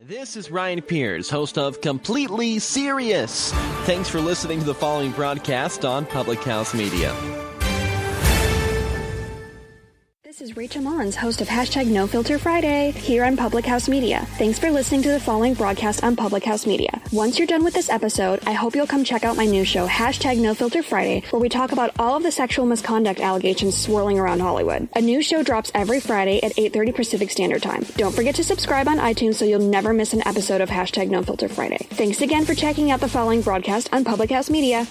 This is Ryan Pierce, host of Completely Serious. Thanks for listening to the following broadcast on Public House Media. This is Rachel Mullins, host of No Filter Friday here on Public House Media. Thanks for listening to the following broadcast on Public House Media. Once you're done with this episode, I hope you'll come check out my new show, No Filter Friday, where we talk about all of the sexual misconduct allegations swirling around Hollywood. A new show drops every Friday at 8:30 Pacific Standard Time. Don't forget to subscribe on iTunes so you'll never miss an episode of No Filter Friday. Thanks again for checking out the following broadcast on Public House Media.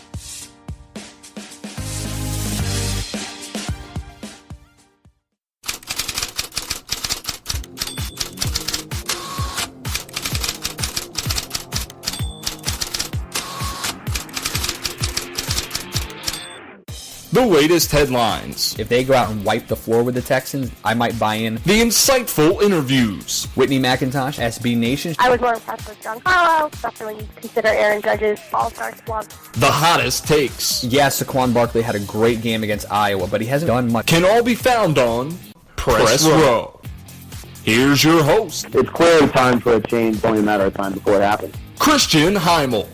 The latest headlines. If they go out and wipe the floor with the Texans, I might buy in. The insightful interviews. Whitney McIntosh, SB Nation. I was more impressed with John Carlo, especially when you consider Aaron Judge's all-star squad. The hottest takes. Yeah, Saquon Barkley had a great game against Iowa, but he hasn't done much. Can all be found on Press Row. Here's your host. It's clearly time for a change. It's only a matter of time before it happens. Christian Heimel.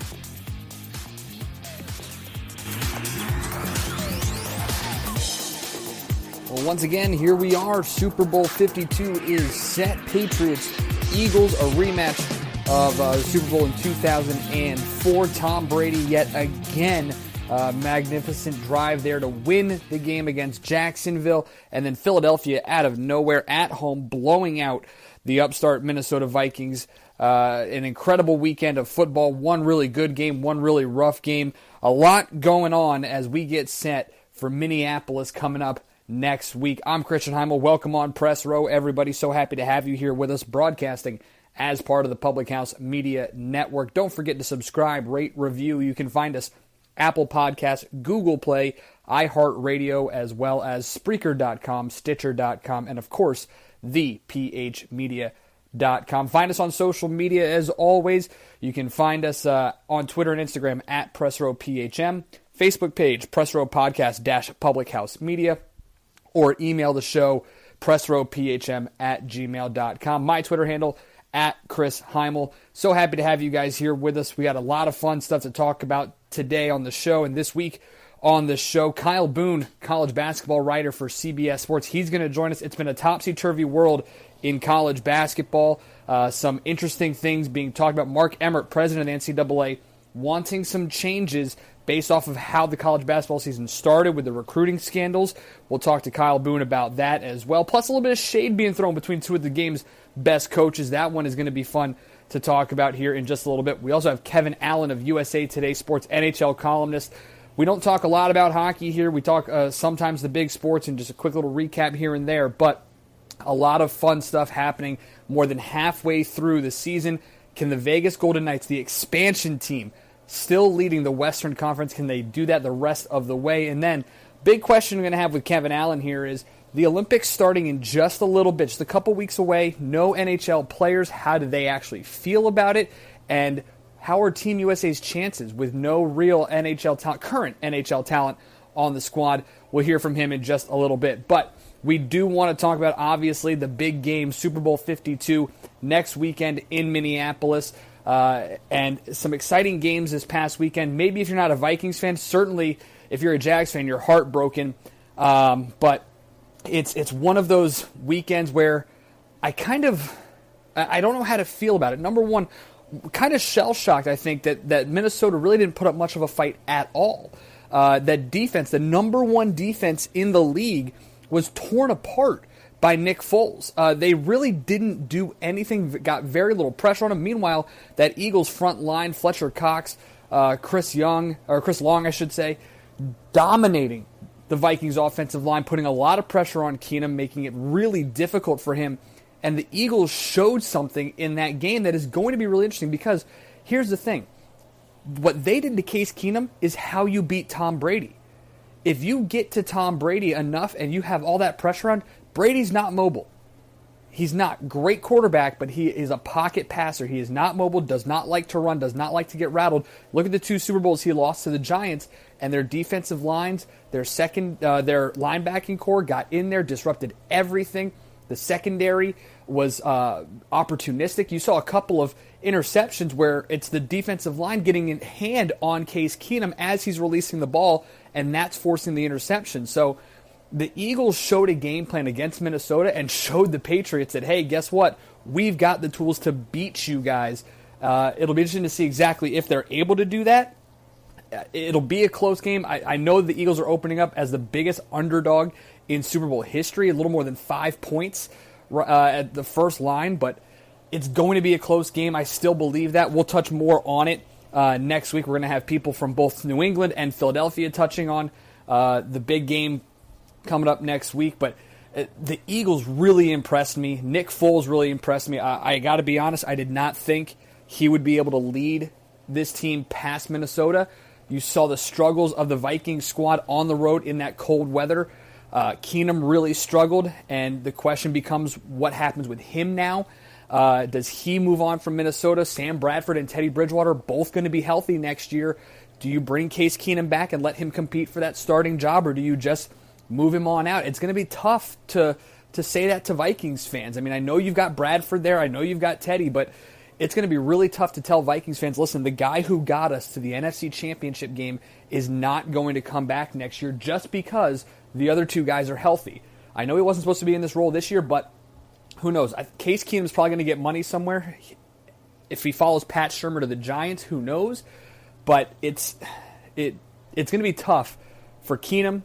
Well, once again, here we are. Super Bowl 52 is set. Patriots, Eagles, a rematch of the Super Bowl in 2004. Tom Brady yet again. Magnificent drive there to win the game against Jacksonville. And then Philadelphia out of nowhere at home blowing out the upstart Minnesota Vikings. An incredible weekend of football. One really good game, one really rough game. A lot going on as we get set for Minneapolis coming up next week. I'm Christian Heimel. Welcome on Press Row, everybody. So happy to have you here with us, broadcasting as part of the Public House Media Network. Don't forget to subscribe, rate, review. You can find us Apple Podcasts, Google Play, iHeartRadio, as well as Spreaker.com, Stitcher.com, and of course, thephmedia.com. Find us on social media as always. You can find us on Twitter and Instagram at PressRowPHM, Facebook page, Pressrow Podcast Public House Media, or email the show, pressrowphm@gmail.com. My Twitter handle, at Chris Heimel. So happy to have you guys here with us. We got a lot of fun stuff to talk about today on the show, and this week on the show, Kyle Boone, college basketball writer for CBS Sports. He's going to join us. It's been a topsy-turvy world in college basketball. Some interesting things being talked about. Mark Emmert, president of the NCAA, wanting some changes based off of how the college basketball season started with the recruiting scandals. We'll talk to Kyle Boone about that as well. Plus a little bit of shade being thrown between two of the game's best coaches. That one is going to be fun to talk about here in just a little bit. We also have Kevin Allen of USAToday Sports, NHL columnist. We don't talk a lot about hockey here. We talk sometimes the big sports and just a quick little recap here and there, but a lot of fun stuff happening more than halfway through the season. Can the Vegas Golden Knights, the expansion team, still leading the Western Conference, can they do that the rest of the way? And then, big question we're going to have with Kevin Allen here is the Olympics starting in just a little bit, just a couple weeks away. No NHL players. How do they actually feel about it? And how are Team USA's chances with no real current NHL talent on the squad? We'll hear from him in just a little bit. But we do want to talk about, obviously, the big game, Super Bowl 52, next weekend in Minneapolis. And some exciting games this past weekend. Maybe if you're not a Vikings fan, certainly if you're a Jags fan, you're heartbroken. But it's one of those weekends where I don't know how to feel about it. Number one, kind of shell-shocked, I think, that Minnesota really didn't put up much of a fight at all. That defense, the number one defense in the league, was torn apart by Nick Foles. They really didn't do anything, got very little pressure on him. Meanwhile, that Eagles front line, Fletcher Cox, Chris Long, I should say, dominating the Vikings offensive line, putting a lot of pressure on Keenum, making it really difficult for him. And the Eagles showed something in that game that is going to be really interesting because here's the thing. What they did to Case Keenum is how you beat Tom Brady. If you get to Tom Brady enough and you have all that pressure on, Brady's not mobile. He's not great quarterback, but he is a pocket passer. He is not mobile, does not like to run, does not like to get rattled. Look at the two Super Bowls he lost to the Giants, and their defensive lines, their linebacking core got in there, disrupted everything. The secondary was opportunistic. You saw a couple of interceptions where it's the defensive line getting a hand on Case Keenum as he's releasing the ball, and that's forcing the interception. So the Eagles showed a game plan against Minnesota and showed the Patriots that, hey, guess what? We've got the tools to beat you guys. It'll be interesting to see exactly if they're able to do that. It'll be a close game. I know the Eagles are opening up as the biggest underdog in Super Bowl history, a little more than 5 points at the first line, but it's going to be a close game. I still believe that. We'll touch more on it next week. We're going to have people from both New England and Philadelphia touching on the big game coming up next week, but the Eagles really impressed me. Nick Foles really impressed me. I got to be honest, I did not think he would be able to lead this team past Minnesota. You saw the struggles of the Vikings squad on the road in that cold weather. Keenum really struggled, and the question becomes what happens with him now. Does he move on from Minnesota? Sam Bradford and Teddy Bridgewater both going to be healthy next year. Do you bring Case Keenum back and let him compete for that starting job, or do you just move him on out? It's going to be tough to say that to Vikings fans. I mean, I know you've got Bradford there. I know you've got Teddy, but it's going to be really tough to tell Vikings fans, listen, the guy who got us to the NFC Championship game is not going to come back next year just because the other two guys are healthy. I know he wasn't supposed to be in this role this year, but who knows? Case Keenum's probably going to get money somewhere. If he follows Pat Shurmur to the Giants, who knows? But it's going to be tough for Keenum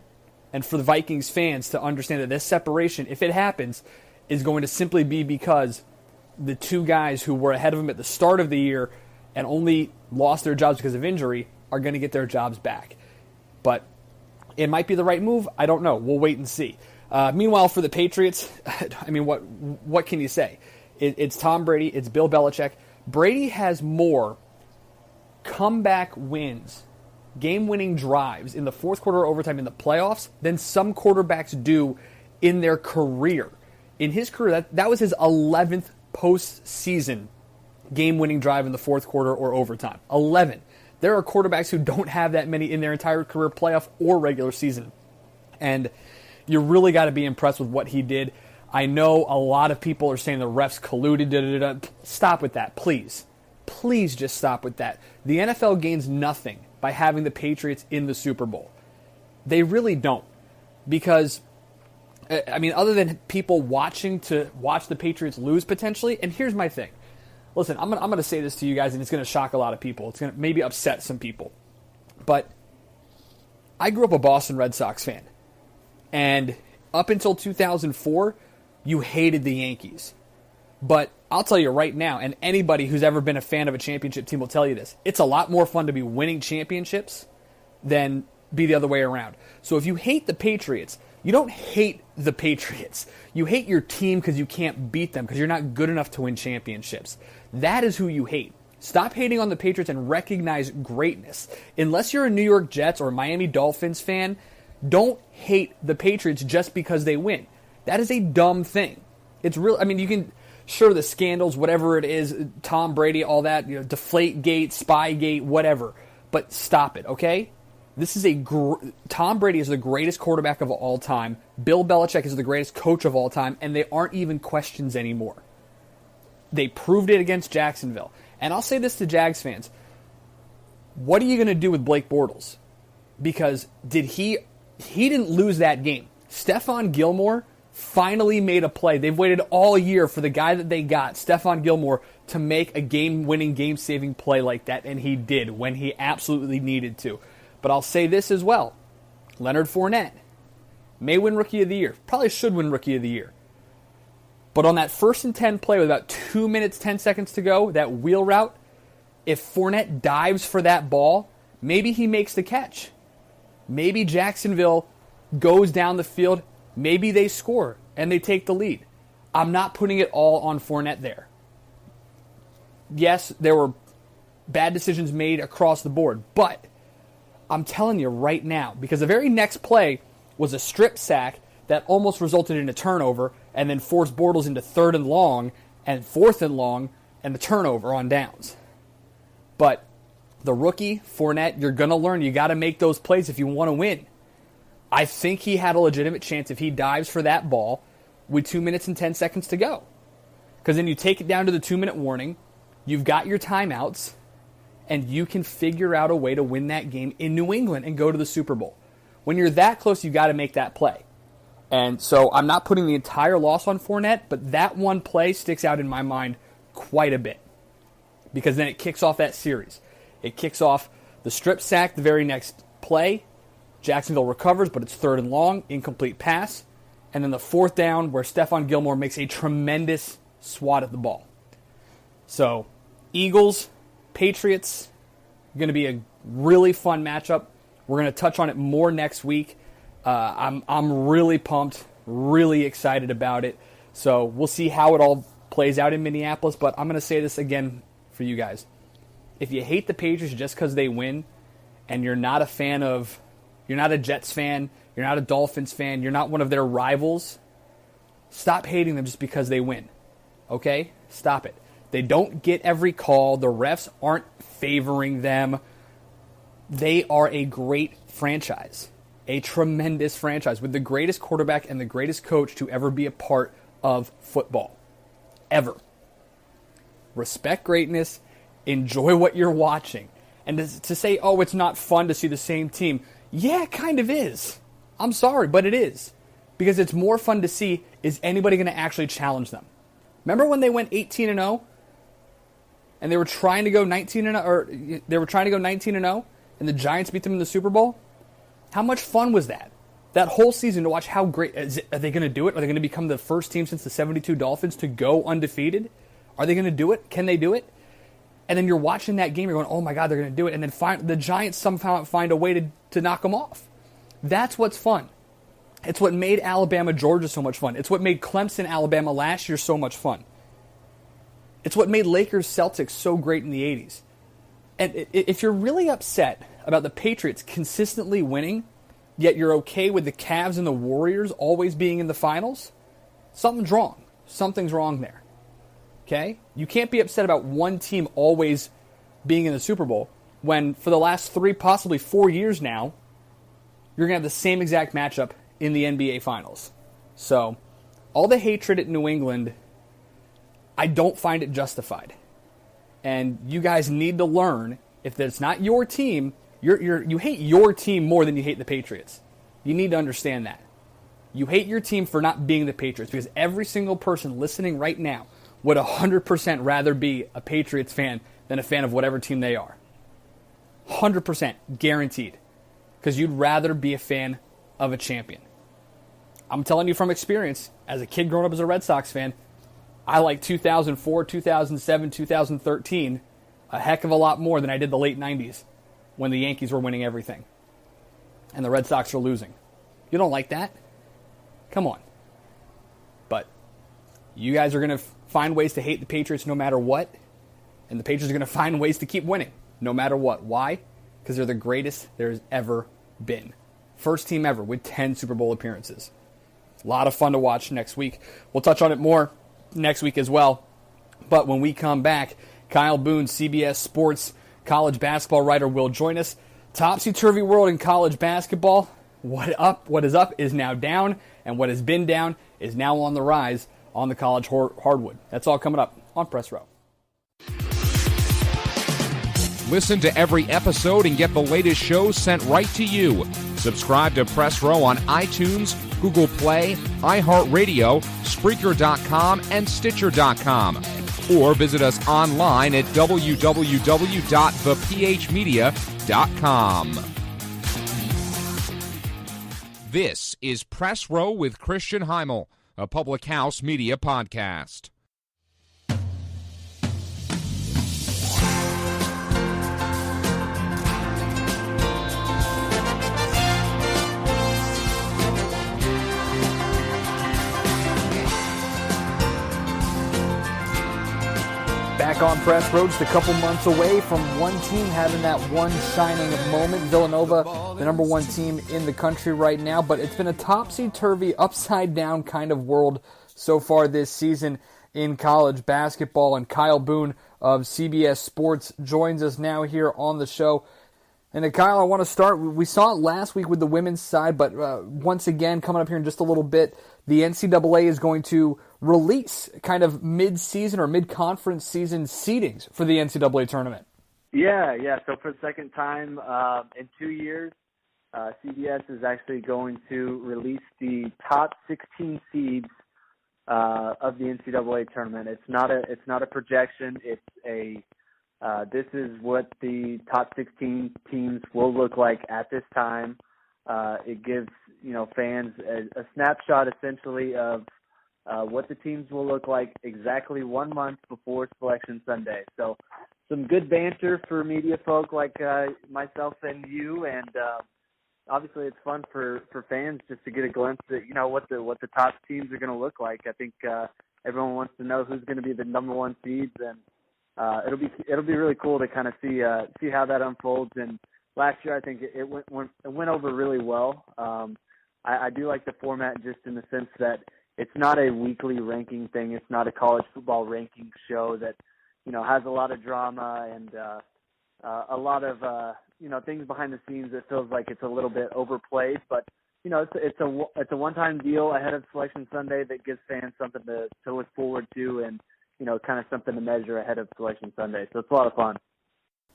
and for the Vikings fans to understand that this separation, if it happens, is going to simply be because the two guys who were ahead of him at the start of the year and only lost their jobs because of injury are going to get their jobs back. But it might be the right move. I don't know. We'll wait and see. Meanwhile, for the Patriots, I mean, what can you say? It's Tom Brady. It's Bill Belichick. Brady has more comeback wins, game-winning drives in the fourth quarter or overtime in the playoffs than some quarterbacks do in their career. In his career, that was his 11th postseason game-winning drive in the fourth quarter or overtime. 11. There are quarterbacks who don't have that many in their entire career, playoff or regular season. And you really got to be impressed with what he did. I know a lot of people are saying the refs colluded. Stop with that, please. Please just stop with that. The NFL gains nothing by having the Patriots in the Super Bowl. They really don't. Because, I mean, other than people watching to watch the Patriots lose potentially, and here's my thing. Listen, I'm going to say this to you guys, and it's going to shock a lot of people. It's going to maybe upset some people. But I grew up a Boston Red Sox fan. And up until 2004, you hated the Yankees. But I'll tell you right now, and anybody who's ever been a fan of a championship team will tell you this, it's a lot more fun to be winning championships than be the other way around. So if you hate the Patriots, you don't hate the Patriots. You hate your team because you can't beat them, because you're not good enough to win championships. That is who you hate. Stop hating on the Patriots and recognize greatness. Unless you're a New York Jets or a Miami Dolphins fan, don't hate the Patriots just because they win. That is a dumb thing. It's real. I mean, you can, sure, the scandals, whatever it is, Tom Brady, all that, Deflategate, Spygate, whatever. But stop it, okay? This is Tom Brady is the greatest quarterback of all time. Bill Belichick is the greatest coach of all time, and they aren't even questions anymore. They proved it against Jacksonville. And I'll say this to Jags fans. What are you going to do with Blake Bortles? Because he didn't lose that game. Stephon Gilmore finally made a play. They've waited all year for the guy that they got, Stephon Gilmore, to make a game-winning, game-saving play like that, and he did when he absolutely needed to. But I'll say this as well. Leonard Fournette may win Rookie of the Year. Probably should win Rookie of the Year. But on that 1st and 10 play with about 2 minutes, 10 seconds to go, that wheel route, if Fournette dives for that ball, maybe he makes the catch. Maybe Jacksonville goes down the field. Maybe they score and they take the lead. I'm not putting it all on Fournette there. Yes, there were bad decisions made across the board, but I'm telling you right now, because the very next play was a strip sack that almost resulted in a turnover and then forced Bortles into 3rd and long and 4th and long and a turnover on downs. But the rookie, Fournette, you're going to learn. You got to make those plays if you want to win. I think he had a legitimate chance if he dives for that ball with 2 minutes and 10 seconds to go. Because then you take it down to the 2-minute warning, you've got your timeouts, and you can figure out a way to win that game in New England and go to the Super Bowl. When you're that close, you got to make that play. And so I'm not putting the entire loss on Fournette, but that one play sticks out in my mind quite a bit. Because then it kicks off that series. It kicks off the strip sack the very next play. Jacksonville recovers, but it's 3rd and long, incomplete pass. And then the 4th down where Stephon Gilmore makes a tremendous swat at the ball. So, Eagles, Patriots, going to be a really fun matchup. We're going to touch on it more next week. I'm really pumped, really excited about it. So we'll see how it all plays out in Minneapolis. But I'm going to say this again for you guys. If you hate the Patriots just because they win, and you're not a Jets fan, you're not a Dolphins fan, you're not one of their rivals, stop hating them just because they win. Okay? Stop it. They don't get every call. The refs aren't favoring them. They are a great franchise. A tremendous franchise with the greatest quarterback and the greatest coach to ever be a part of football. Ever. Respect greatness. Enjoy what you're watching. And to say, oh, it's not fun to see the same team. Yeah, it kind of is. I'm sorry, but it is. Because it's more fun to see, is anybody going to actually challenge them? Remember when they went 18-0? And they were trying to go 19-0, or they were trying to go 19-0, and the Giants beat them in the Super Bowl? How much fun was that? That whole season to watch how great... Are they going to do it? Are they going to become the first team since the 72 Dolphins to go undefeated? Are they going to do it? Can they do it? And then you're watching that game, you're going, oh my God, they're going to do it. And then the Giants somehow find a way to knock them off. That's what's fun. It's what made Alabama, Georgia so much fun. It's what made Clemson, Alabama last year so much fun. It's what made Lakers, Celtics so great in the 80s. And if you're really upset about the Patriots consistently winning, yet you're okay with the Cavs and the Warriors always being in the finals, something's wrong. Something's wrong there. Okay? You can't be upset about one team always being in the Super Bowl when for the last 3, possibly 4 years now, you're going to have the same exact matchup in the NBA Finals. So, all the hatred at New England, I don't find it justified. And you guys need to learn, if it's not your team, you hate your team more than you hate the Patriots. You need to understand that. You hate your team for not being the Patriots, because every single person listening right now would 100% rather be a Patriots fan than a fan of whatever team they are. 100% guaranteed. Because you'd rather be a fan of a champion. I'm telling you from experience, as a kid growing up as a Red Sox fan, I like 2004, 2007, 2013 a heck of a lot more than I did the late 90s when the Yankees were winning everything and the Red Sox were losing. You don't like that? Come on. But you guys are going to find ways to hate the Patriots no matter what, and the Patriots are going to find ways to keep winning no matter what. Why? Because they're the greatest there's ever been. First team ever with 10 Super Bowl appearances. A lot of fun to watch next week. We'll touch on it more next week as well. But when we come back, Kyle Boone, CBS Sports college basketball writer, will join us. Topsy-turvy world in college basketball. What is up is now down, and what has been down is now on the rise on the college hardwood. That's all coming up on Press Row. Listen to every episode and get the latest shows sent right to you. Subscribe to Press Row on iTunes, Google Play, iHeartRadio, Spreaker.com, and Stitcher.com. Or visit us online at www.thephmedia.com. This is Press Row with Christian Heimel, a Public House Media podcast. Back on Press Row, just a couple months away from one team having that one shining moment. Villanova, the number one team in the country right now, but it's been a topsy-turvy, upside-down kind of world so far this season in college basketball. And Kyle Boone of CBS Sports joins us now here on the show. And Kyle, I want to start, we saw it last week with the women's side, but once again, coming up here in just a little bit, the NCAA is going to release kind of mid-season or mid-conference season seedings for the NCAA tournament. Yeah. So for the second time in 2 years, CBS is actually going to release the top 16 seeds of the NCAA tournament. It's not a projection. It's this is what the top 16 teams will look like at this time. It gives fans a snapshot essentially of what the teams will look like exactly 1 month before Selection Sunday. So some good banter for media folk like myself and you, and obviously it's fun for fans just to get a glimpse at what the top teams are going to look like. I think everyone wants to know who's going to be the number one seeds, and it'll be really cool to kind of see how that unfolds. And last year I think it went over really well. I do like the format just in the sense that it's not a weekly ranking thing. It's not a college football ranking show that has a lot of drama and a lot of things behind the scenes that feels like it's a little bit overplayed. But it's a one-time deal ahead of Selection Sunday that gives fans something to look forward to and kind of something to measure ahead of Selection Sunday. So it's a lot of fun.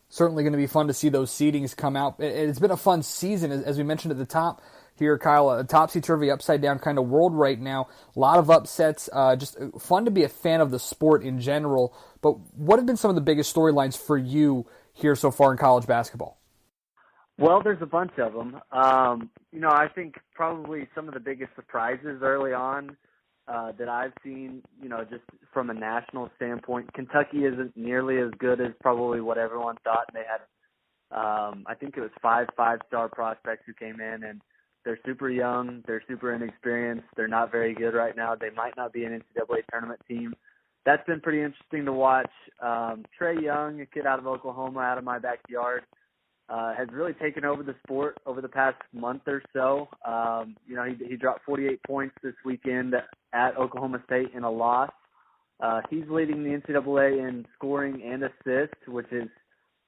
Certainly going to be fun to see those seedings come out. It's been a fun season, as we mentioned at the top here, Kyle, a topsy-turvy, upside-down kind of world right now. A lot of upsets. Just fun to be a fan of the sport in general. But what have been some of the biggest storylines for you here so far in college basketball? Well, there's a bunch of them. I think probably some of the biggest surprises early on that I've seen, just from a national standpoint, Kentucky isn't nearly as good as probably what everyone thought. They had, I think it was 5 5-star prospects who came in, and they're super young, they're super inexperienced, they're not very good right now. They might not be an NCAA tournament team. That's been pretty interesting to watch. Trey Young, a kid out of Oklahoma, out of my backyard, has really taken over the sport over the past month or so. He dropped 48 points this weekend at Oklahoma State in a loss. He's leading the NCAA in scoring and assists, which has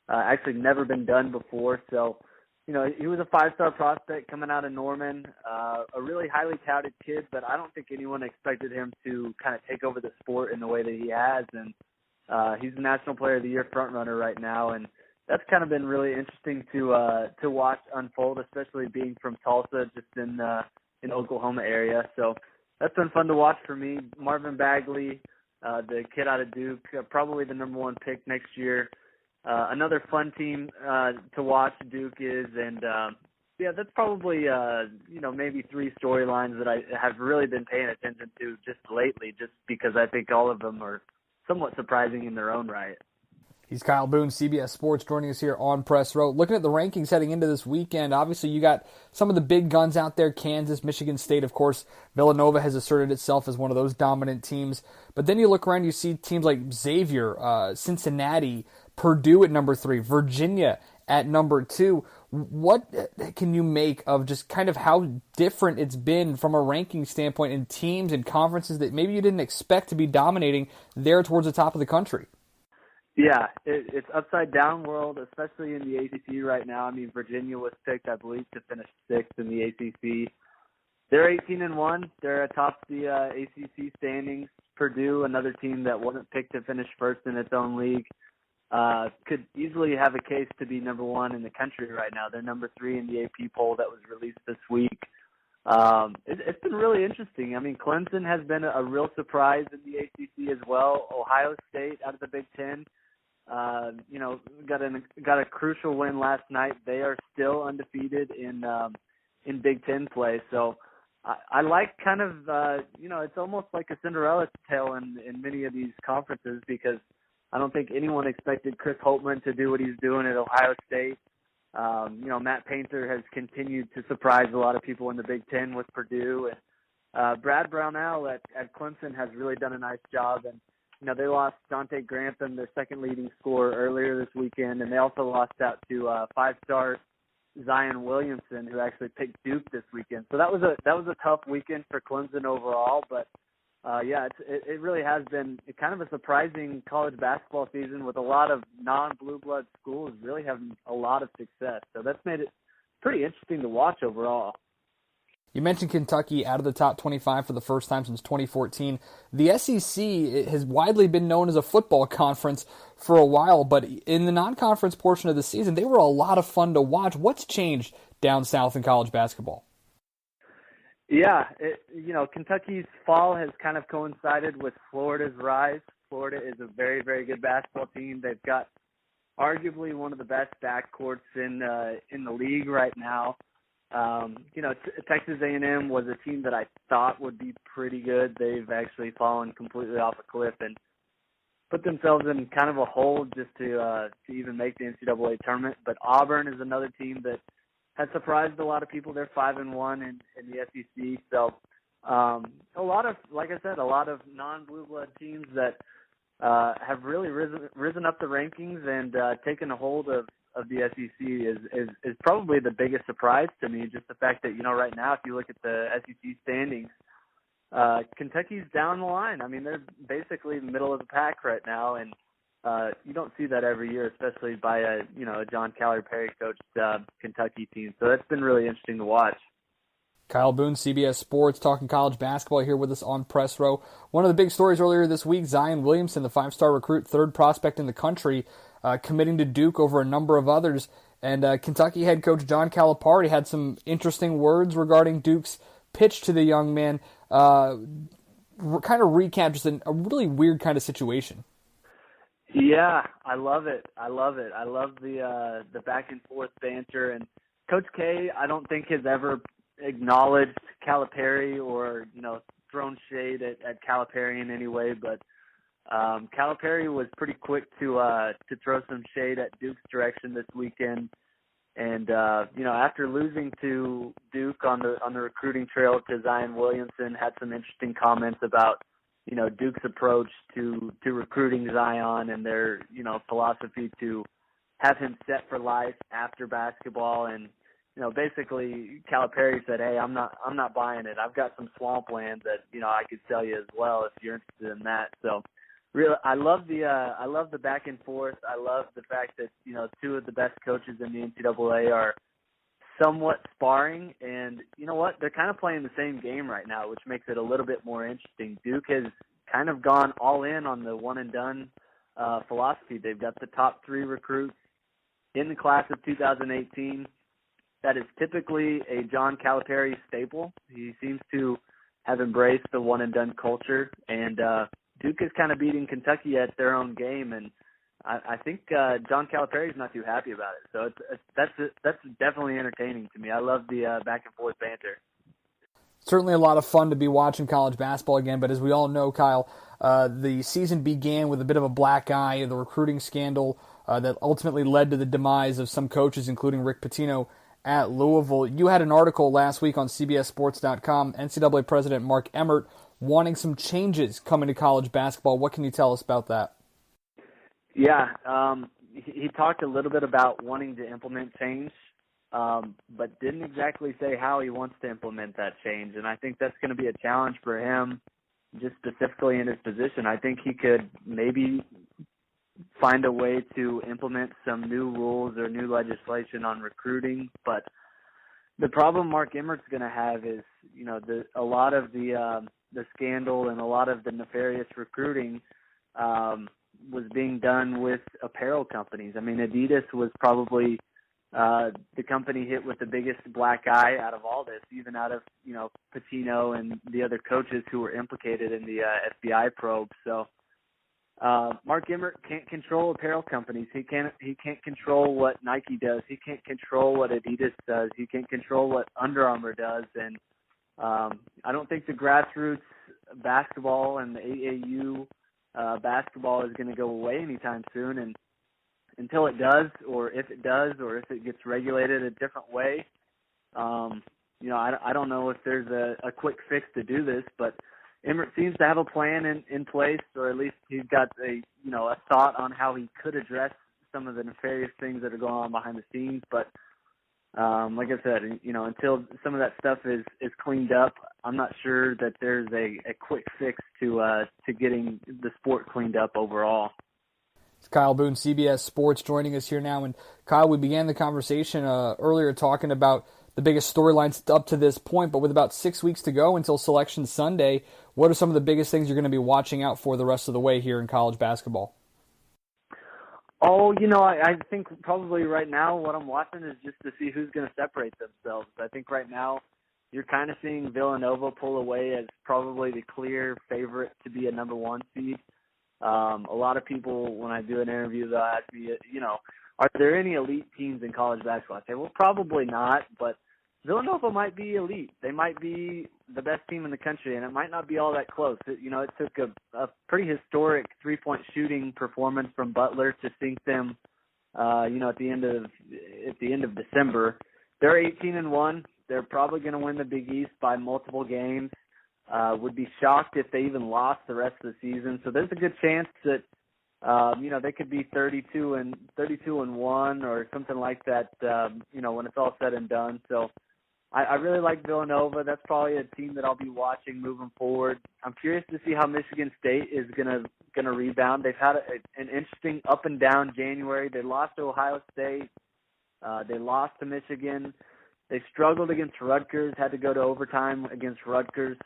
actually never been done before. So, he was a 5-star prospect coming out of Norman, a really highly touted kid, but I don't think anyone expected him to kind of take over the sport in the way that he has. And he's the National Player of the Year frontrunner right now, and that's kind of been really interesting to watch unfold, especially being from Tulsa, just in Oklahoma area. So that's been fun to watch for me. Marvin Bagley, the kid out of Duke, probably the number one pick next year. Another fun team to watch, Duke is, and that's probably maybe 3 storylines that I have really been paying attention to just lately, just because I think all of them are somewhat surprising in their own right. He's Kyle Boone, CBS Sports, joining us here on Press Row. Looking at the rankings heading into this weekend, obviously you got some of the big guns out there, Kansas, Michigan State, of course. Villanova has asserted itself as one of those dominant teams. But then you look around, you see teams like Xavier, Cincinnati, Purdue at number 3, Virginia at number 2. What can you make of just kind of how different it's been from a ranking standpoint in teams and conferences that maybe you didn't expect to be dominating there towards the top of the country? Yeah, it's upside down world, especially in the ACC right now. I mean, Virginia was picked, I believe, to finish 6th in the ACC. They're 18-1. They're atop the ACC standings. Purdue, another team that wasn't picked to finish first in its own league, could easily have a case to be number 1 in the country right now. They're number 3 in the AP poll that was released this week. It's been really interesting. I mean, Clemson has been a real surprise in the ACC as well. Ohio State out of the Big Ten. Got a crucial win last night. They are still undefeated in Big Ten play. So I like kind of it's almost like a Cinderella tale in many of these conferences, because I don't think anyone expected Chris Holtmann to do what he's doing at Ohio State. Matt Painter has continued to surprise a lot of people in the Big Ten with Purdue, and Brad Brownell at Clemson has really done a nice job. And they lost Dante Grantham, their second leading scorer, earlier this weekend, and they also lost out to 5-star Zion Williamson, who actually picked Duke this weekend. So that was a tough weekend for Clemson overall, but it really has been kind of a surprising college basketball season with a lot of non-blue blood schools really having a lot of success. So that's made it pretty interesting to watch overall. You mentioned Kentucky out of the top 25 for the first time since 2014. The SEC has widely been known as a football conference for a while, but in the non-conference portion of the season, they were a lot of fun to watch. What's changed down south in college basketball? Yeah, Kentucky's fall has kind of coincided with Florida's rise. Florida is a very, very good basketball team. They've got arguably one of the best backcourts in the league right now. Texas A&M was a team that I thought would be pretty good. They've actually fallen completely off a cliff and put themselves in kind of a hole just to even make the NCAA tournament. But Auburn is another team that has surprised a lot of people. They're 5-1 in the SEC. So a lot of, like I said, a lot of non-blue blood teams that have really risen up the rankings and taken a hold of the SEC is probably the biggest surprise to me. Just the fact that, right now, if you look at the SEC standings, Kentucky's down the line. I mean, they're basically middle of the pack right now, and you don't see that every year, especially by a John Calipari coached Kentucky team. So that's been really interesting to watch. Kyle Boone, CBS Sports, talking college basketball here with us on Press Row. One of the big stories earlier this week, Zion Williamson, the 5-star recruit, third prospect in the country, committing to Duke over a number of others. And Kentucky head coach John Calipari had some interesting words regarding Duke's pitch to the young man. Kind of recap just a really weird kind of situation. Yeah, I love it. I love the back and forth banter. And Coach K, I don't think has ever acknowledged Calipari or thrown shade at Calipari in any way, but Calipari was pretty quick to throw some shade at Duke's direction this weekend. And after losing to Duke on the recruiting trail to Zion Williamson, had some interesting comments about Duke's approach to recruiting Zion and their philosophy to have him set for life after basketball. And basically Calipari said, "Hey, I'm not buying it. I've got some swamp land that I could sell you as well if you're interested in that." So really, I love the back and forth. I love the fact that two of the best coaches in the NCAA are somewhat sparring, and you know what? They're kind of playing the same game right now, which makes it a little bit more interesting. Duke has kind of gone all in on the one and done philosophy. They've got the top 3 recruits in the class of 2018. That is typically a John Calipari staple. He seems to have embraced the one and done culture, and Duke is kind of beating Kentucky at their own game, and I think John Calipari is not too happy about it. So that's definitely entertaining to me. I love the back and forth banter. Certainly a lot of fun to be watching college basketball again, but as we all know, Kyle, the season began with a bit of a black eye, the recruiting scandal that ultimately led to the demise of some coaches, including Rick Pitino at Louisville. You had an article last week on CBSSports.com, NCAA President Mark Emmert wanting some changes coming to college basketball. What can you tell us about that? Yeah, he talked a little bit about wanting to implement change, but didn't exactly say how he wants to implement that change. And I think that's going to be a challenge for him, just specifically in his position. I think he could maybe find a way to implement some new rules or new legislation on recruiting. But the problem Mark Emmert's going to have is, a lot of the scandal and a lot of the nefarious recruiting was being done with apparel companies. I mean, Adidas was probably the company hit with the biggest black eye out of all this, even out of, Pitino and the other coaches who were implicated in the FBI probe. So Mark Emmert can't control apparel companies. He can't control what Nike does. He can't control what Adidas does. He can't control what Under Armour does. And I don't think the grassroots basketball and the AAU basketball is going to go away anytime soon. And until it does, or if it does, or if it gets regulated a different way, I don't know if there's a quick fix to do this, but Emmert seems to have a plan in place, or at least he's got a thought on how he could address some of the nefarious things that are going on behind the scenes. But like I said, until some of that stuff is cleaned up, I'm not sure that there's a quick fix to getting the sport cleaned up overall. It's Kyle Boone, CBS Sports, joining us here now. And Kyle, we began the conversation earlier talking about the biggest storylines up to this point. But with about 6 weeks to go until Selection Sunday, what are some of the biggest things you're going to be watching out for the rest of the way here in college basketball? Oh, I think probably right now what I'm watching is just to see who's going to separate themselves. I think right now you're kind of seeing Villanova pull away as probably the clear favorite to be a number 1 seed. A lot of people, when I do an interview, they'll ask me, are there any elite teams in college basketball? I say, well, probably not, but Villanova might be elite. They might be the best team in the country, and it might not be all that close. It took a pretty historic 3-point shooting performance from Butler to sink them, at the end of December. They're 18-1. They're probably going to win the Big East by multiple games. Would be shocked if they even lost the rest of the season. So there's a good chance that they could be 32-1 or something like that. When it's all said and done. So I really like Villanova. That's probably a team that I'll be watching moving forward. I'm curious to see how Michigan State is gonna rebound. They've had an interesting up and down January. They lost to Ohio State. They lost to Michigan. They struggled against Rutgers. Had to go to overtime against Rutgers.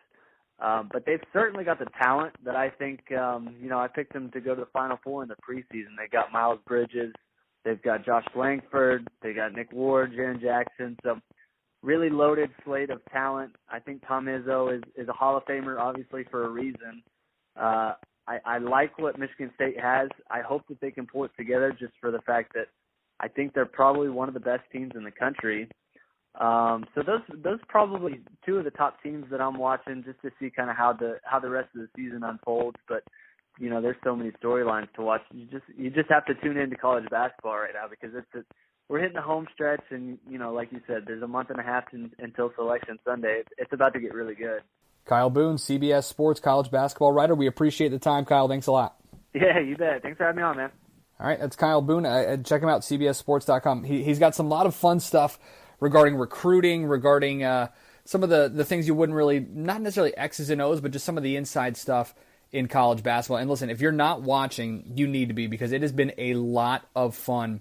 But they've certainly got the talent that I think, I picked them to go to the Final Four in the preseason. They got Miles Bridges. They've got Josh Langford. They got Nick Ward, Jaren Jackson. So really loaded slate of talent. I think Tom Izzo is a Hall of Famer, obviously, for a reason. I like what Michigan State has. I hope that they can pull it together just for the fact that I think they're probably one of the best teams in the country. So those probably two of the top teams that I'm watching just to see kind of how the rest of the season unfolds. But there's so many storylines to watch. You just have to tune into college basketball right now because we're hitting the home stretch, and like you said, there's a month and a half until Selection Sunday. It's about to get really good. Kyle Boone, CBS Sports college basketball writer. We appreciate the time, Kyle. Thanks a lot. Yeah, you bet. Thanks for having me on, man. All right, that's Kyle Boone. Check him out, cbssports.com. He's got some lot of fun stuff regarding recruiting, regarding some of the things you wouldn't really, not necessarily X's and O's, but just some of the inside stuff in college basketball. And listen, if you're not watching, you need to be, because it has been a lot of fun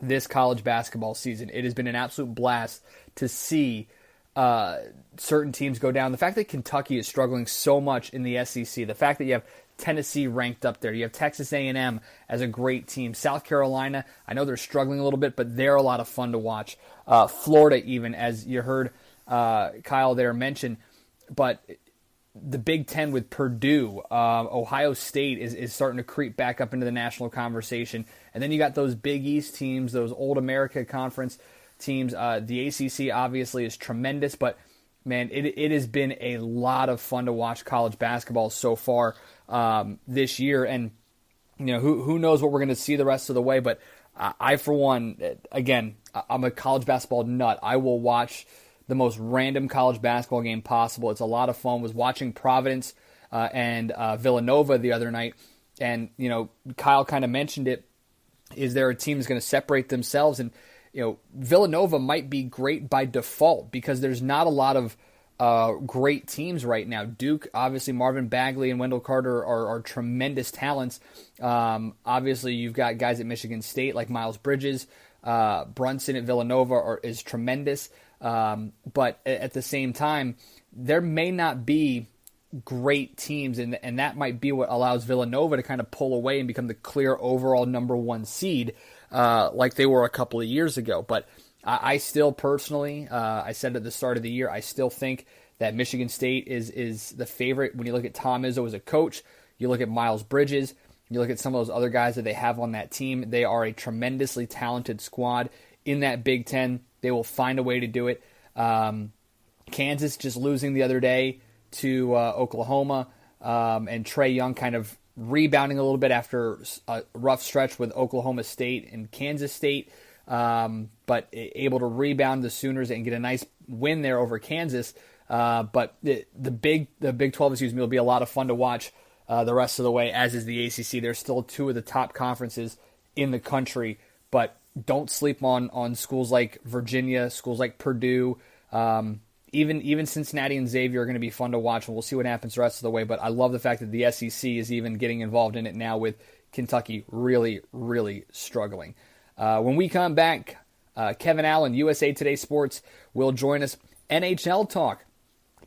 this college basketball season. It has been an absolute blast to see certain teams go down. The fact that Kentucky is struggling so much in the SEC, the fact that you have Tennessee ranked up there, you have Texas A&M as a great team, South Carolina, I know they're struggling a little bit, but they're a lot of fun to watch. Florida even, as you heard Kyle there mention, but the Big Ten with Purdue, Ohio State is starting to creep back up into the national conversation. And then you got those Big East teams, those Old America Conference teams. The ACC obviously is tremendous, but man, it has been a lot of fun to watch college basketball so far this year. And who knows what we're going to see the rest of the way. But I, for one, again, I'm a college basketball nut. I will watch the most random college basketball game possible. It's a lot of fun. Was watching Providence and Villanova the other night, and Kyle kind of mentioned it. Is there a team that's going to separate themselves? And Villanova might be great by default because there's not a lot of great teams right now. Duke, obviously, Marvin Bagley and Wendell Carter are tremendous talents. Obviously, you've got guys at Michigan State like Miles Bridges. Brunson at Villanova is tremendous. But at the same time, there may not be great teams, and that might be what allows Villanova to kind of pull away and become the clear overall number 1 seed like they were a couple of years ago. But I still personally, I said at the start of the year, I still think that Michigan State is the favorite. When you look at Tom Izzo as a coach, you look at Miles Bridges, you look at some of those other guys that they have on that team, they are a tremendously talented squad in that Big Ten. They will find a way to do it. Kansas just losing the other day to Oklahoma, and Trae Young kind of rebounding a little bit after a rough stretch with Oklahoma State and Kansas State, but able to rebound the Sooners and get a nice win there over Kansas. But the Big 12, will be a lot of fun to watch the rest of the way, as is the ACC. They're still two of the top conferences in the country, but don't sleep on schools like Virginia, schools like Purdue. Even Cincinnati and Xavier are going to be fun to watch, and we'll see what happens the rest of the way. But I love the fact that the SEC is even getting involved in it now, with Kentucky really, really struggling. When we come back, Kevin Allen, USA Today Sports, will join us. NHL talk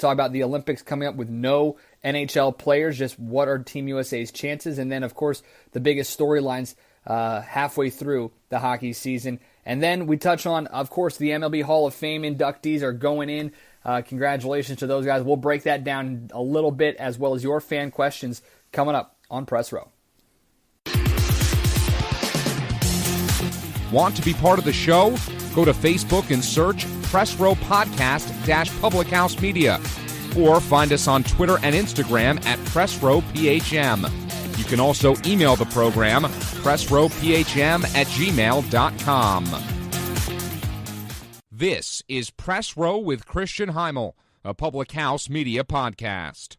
about the Olympics coming up with no NHL players, just what are Team USA's chances, and then, of course, the biggest storylines halfway through the hockey season. And then we touch on, of course, the MLB Hall of Fame inductees are going in. Congratulations to those guys. We'll break that down a little bit, as well as your fan questions coming up on Press Row. Want to be part of the show? Go to Facebook and search Press Row Podcast Public House Media, or find us on Twitter and Instagram at Press Row PHM. You can also email the program, pressrowphm@gmail.com. This is Press Row with Christian Heimel, a Public House Media podcast.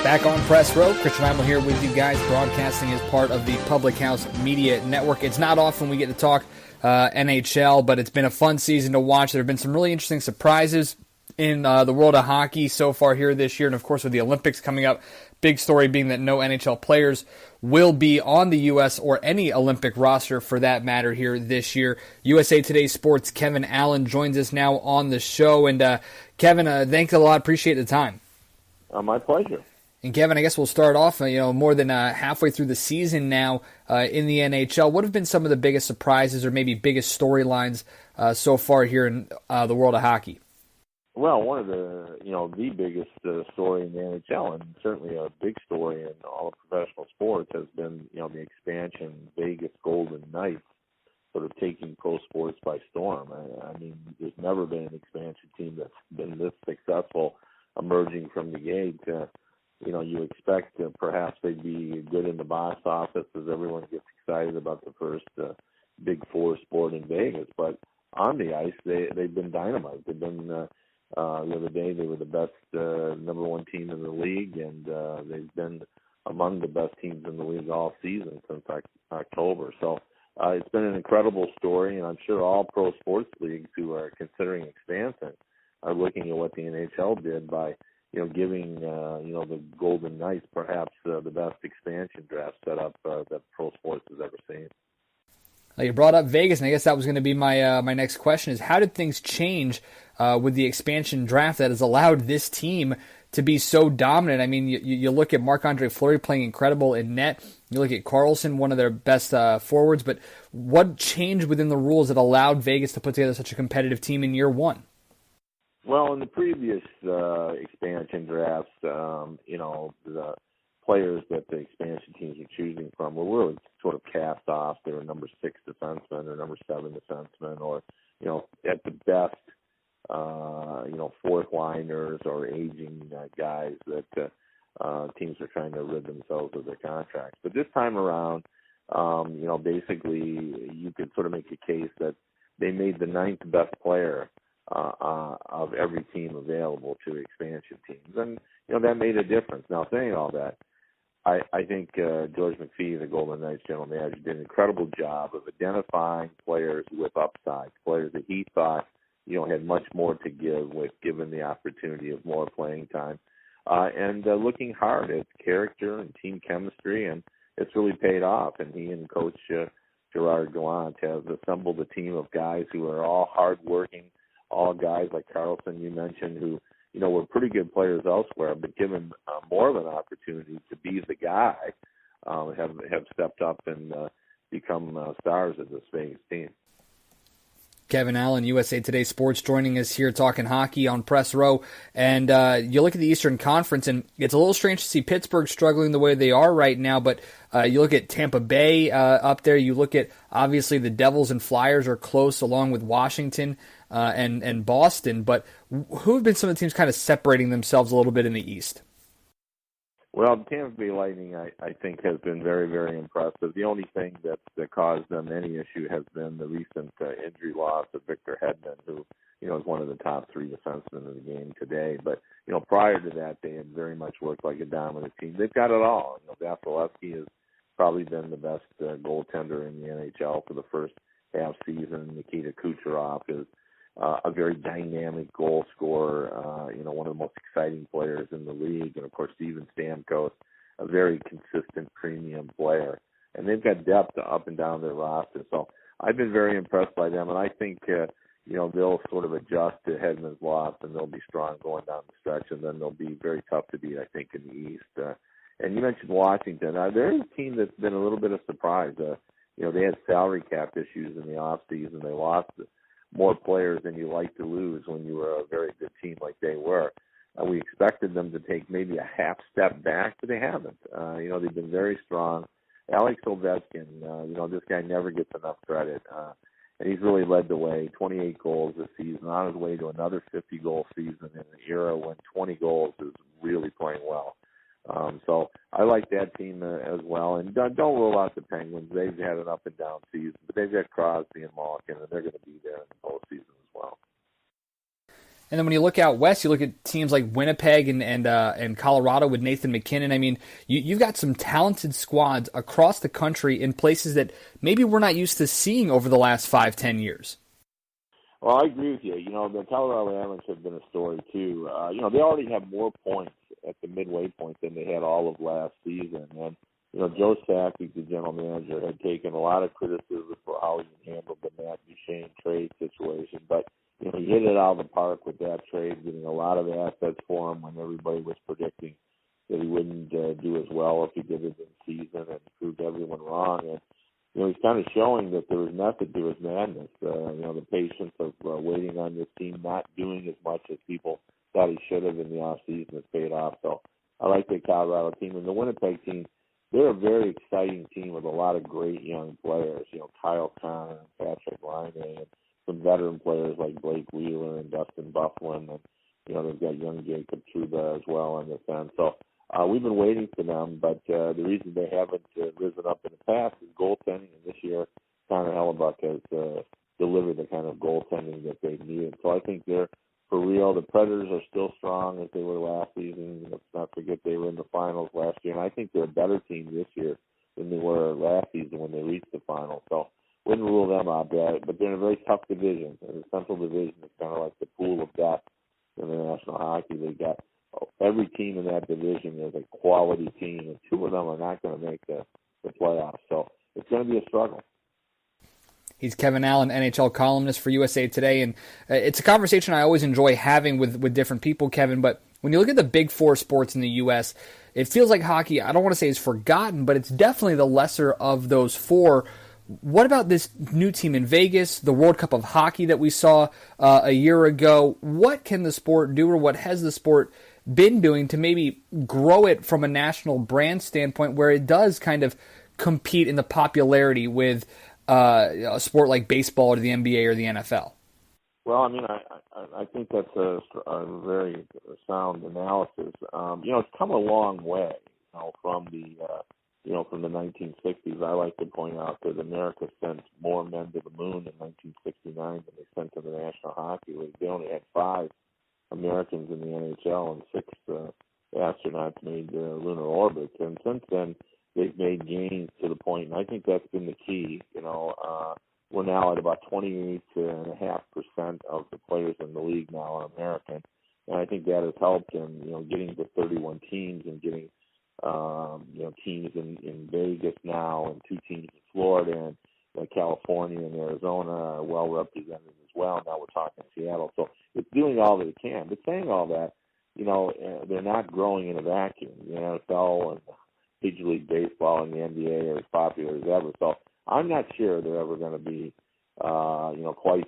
Back on Press Row, Christian Heimel here with you guys, broadcasting as part of the Public House Media Network. It's not often we get to talk NHL, but it's been a fun season to watch. There have been some really interesting surprises in the world of hockey so far here this year, and of course with the Olympics coming up, big story being that no NHL players will be on the U.S. or any Olympic roster for that matter here this year. USA Today Sports' Kevin Allen joins us now on the show, and Kevin, thanks a lot. Appreciate the time. My pleasure. And Kevin, I guess we'll start off, more than halfway through the season now in the NHL. What have been some of the biggest surprises or maybe biggest storylines so far here in the world of hockey? Well, one of the biggest story in the NHL, and certainly a big story in all of professional sports, has been, the expansion Vegas Golden Knights sort of taking pro sports by storm. I mean, there's never been an expansion team that's been this successful emerging from the gate. You expect perhaps they'd be good in the box office as everyone gets excited about the first Big Four sport in Vegas. But on the ice, they've been dynamite. They've been, the other day, they were the best number one team in the league, and they've been among the best teams in the league all season since October. So it's been an incredible story, and I'm sure all pro sports leagues who are considering expansion are looking at what the NHL did by giving, the Golden Knights perhaps the best expansion draft setup that pro sports has ever seen. You brought up Vegas, and I guess that was going to be my my next question, is how did things change with the expansion draft that has allowed this team to be so dominant? I mean, you look at Marc-Andre Fleury playing incredible in net. You look at Carlson, one of their best forwards. But what changed within the rules that allowed Vegas to put together such a competitive team in year one? Well, in the previous expansion drafts, the players that the expansion teams were choosing from were really sort of cast off. They were number 6 defensemen or number 7 defensemen, or, at the best, fourth liners or aging guys that teams are trying to rid themselves of their contracts. But this time around, basically you could sort of make a case that they made the 9th best player of every team available to expansion teams. And, that made a difference. Now, saying all that, I think George McPhee, the Golden Knights general manager, did an incredible job of identifying players with upside, players that he thought, had much more to give with given the opportunity of more playing time, and looking hard at character and team chemistry, and it's really paid off. And he and Coach Gerard Gallant have assembled a team of guys who are all hardworking, all guys like Carlson, you mentioned, who, were pretty good players elsewhere, but given more of an opportunity to be the guy, have stepped up and become stars of this Vegas team. Kevin Allen, USA Today Sports, joining us here talking hockey on Press Row. And you look at the Eastern Conference, and it's a little strange to see Pittsburgh struggling the way they are right now, but you look at Tampa Bay up there. You look at, obviously, the Devils and Flyers are close, along with Washington and Boston. But who have been some of the teams kind of separating themselves a little bit in the East? Well, the Tampa Bay Lightning, I think, has been very, very impressive. The only thing that caused them any issue has been the recent injury loss of Victor Hedman, who, is one of the top 3 defensemen of the game today. But, prior to that, they had very much worked like a dominant team. They've got it all. Vasilevsky has probably been the best goaltender in the NHL for the first half season. Nikita Kucherov a very dynamic goal scorer, one of the most exciting players in the league. And, of course, Steven Stamkos, a very consistent premium player. And they've got depth up and down their roster. So I've been very impressed by them. And I think, they'll sort of adjust to Hedman's loss, and they'll be strong going down the stretch. And then they'll be very tough to beat, I think, in the East. And you mentioned Washington. They're a team that's been a little bit of surprise. They had salary cap issues in the offseason. They lost more players than you like to lose when you were a very good team like they were. We expected them to take maybe a half step back, but they haven't. They've been very strong. Alex Ovechkin, this guy never gets enough credit. And he's really led the way, 28 goals this season, on his way to another 50-goal season in an era when 20 goals is really playing well. So I like that team as well. And don't rule out the Penguins. They've had an up-and-down season, but they've got Crosby and Malkin, and they're going to be there in the postseason as well. And then when you look out west, you look at teams like Winnipeg and Colorado with Nathan McKinnon. I mean, you've got some talented squads across the country in places that maybe we're not used to seeing over the last 5-10 years. Well, I agree with you. The Colorado Avalanche have been a story, too. They already have more points at the midway point than they had all of last season. And, Joe Sakic, the general manager, had taken a lot of criticism for how he handled the Matt Duchene trade situation. But, he hit it out of the park with that trade, getting a lot of assets for him when everybody was predicting that he wouldn't do as well if he did it in season, and proved everyone wrong. And, he's kind of showing that there was method to his madness. The patience of waiting on this team, not doing as much as people thought he should have in the offseason has paid off. So I like the Colorado team. And the Winnipeg team, they're a very exciting team with a lot of great young players. Kyle Connor and Patrick Laine, and some veteran players like Blake Wheeler and Dustin Byfuglien. And, they've got young Jacob Trouba as well on the fence. So we've been waiting for them, but the reason they haven't risen up in the past is goaltending. And this year, Connor Hellebuck has delivered the kind of goaltending that they've needed. So I think they're for real. The Predators are still strong as they were last season. Let's not forget they were in the finals last year. And I think they're a better team this year than they were last season when they reached the finals. So wouldn't rule them out there. But they're in a very tough division. And the Central Division is kind of like the pool of death in the National Hockey. They got every team in that division is a quality team, and two of them are not going to make the playoffs. So it's going to be a struggle. He's Kevin Allen, NHL columnist for USA Today, and it's a conversation I always enjoy having with different people, Kevin, but when you look at the big four sports in the U.S., it feels like hockey, I don't want to say is forgotten, but it's definitely the lesser of those four. What about this new team in Vegas, the World Cup of Hockey that we saw a year ago? What can the sport do, or what has the sport been doing to maybe grow it from a national brand standpoint where it does kind of compete in the popularity with a sport like baseball or the NBA or the NFL? Well, I mean, I think that's a very sound analysis. It's come a long way, from the 1960s. I like to point out that America sent more men to the moon in 1969 than they sent to the National Hockey League. They only had 5 Americans in the NHL, and 6 astronauts made lunar orbits. And since then, they've made gains to the point, and I think that's been the key. We're now at about 28.5% of the players in the league now are American, and I think that has helped in getting to 31 teams and getting teams in Vegas now, and 2 teams in Florida, and California and Arizona are well represented as well. Now we're talking Seattle, so it's doing all that it can. But saying all that, they're not growing in a vacuum. The NFL and Major League Baseball and the NBA are as popular as ever. So I'm not sure they're ever going to be, quite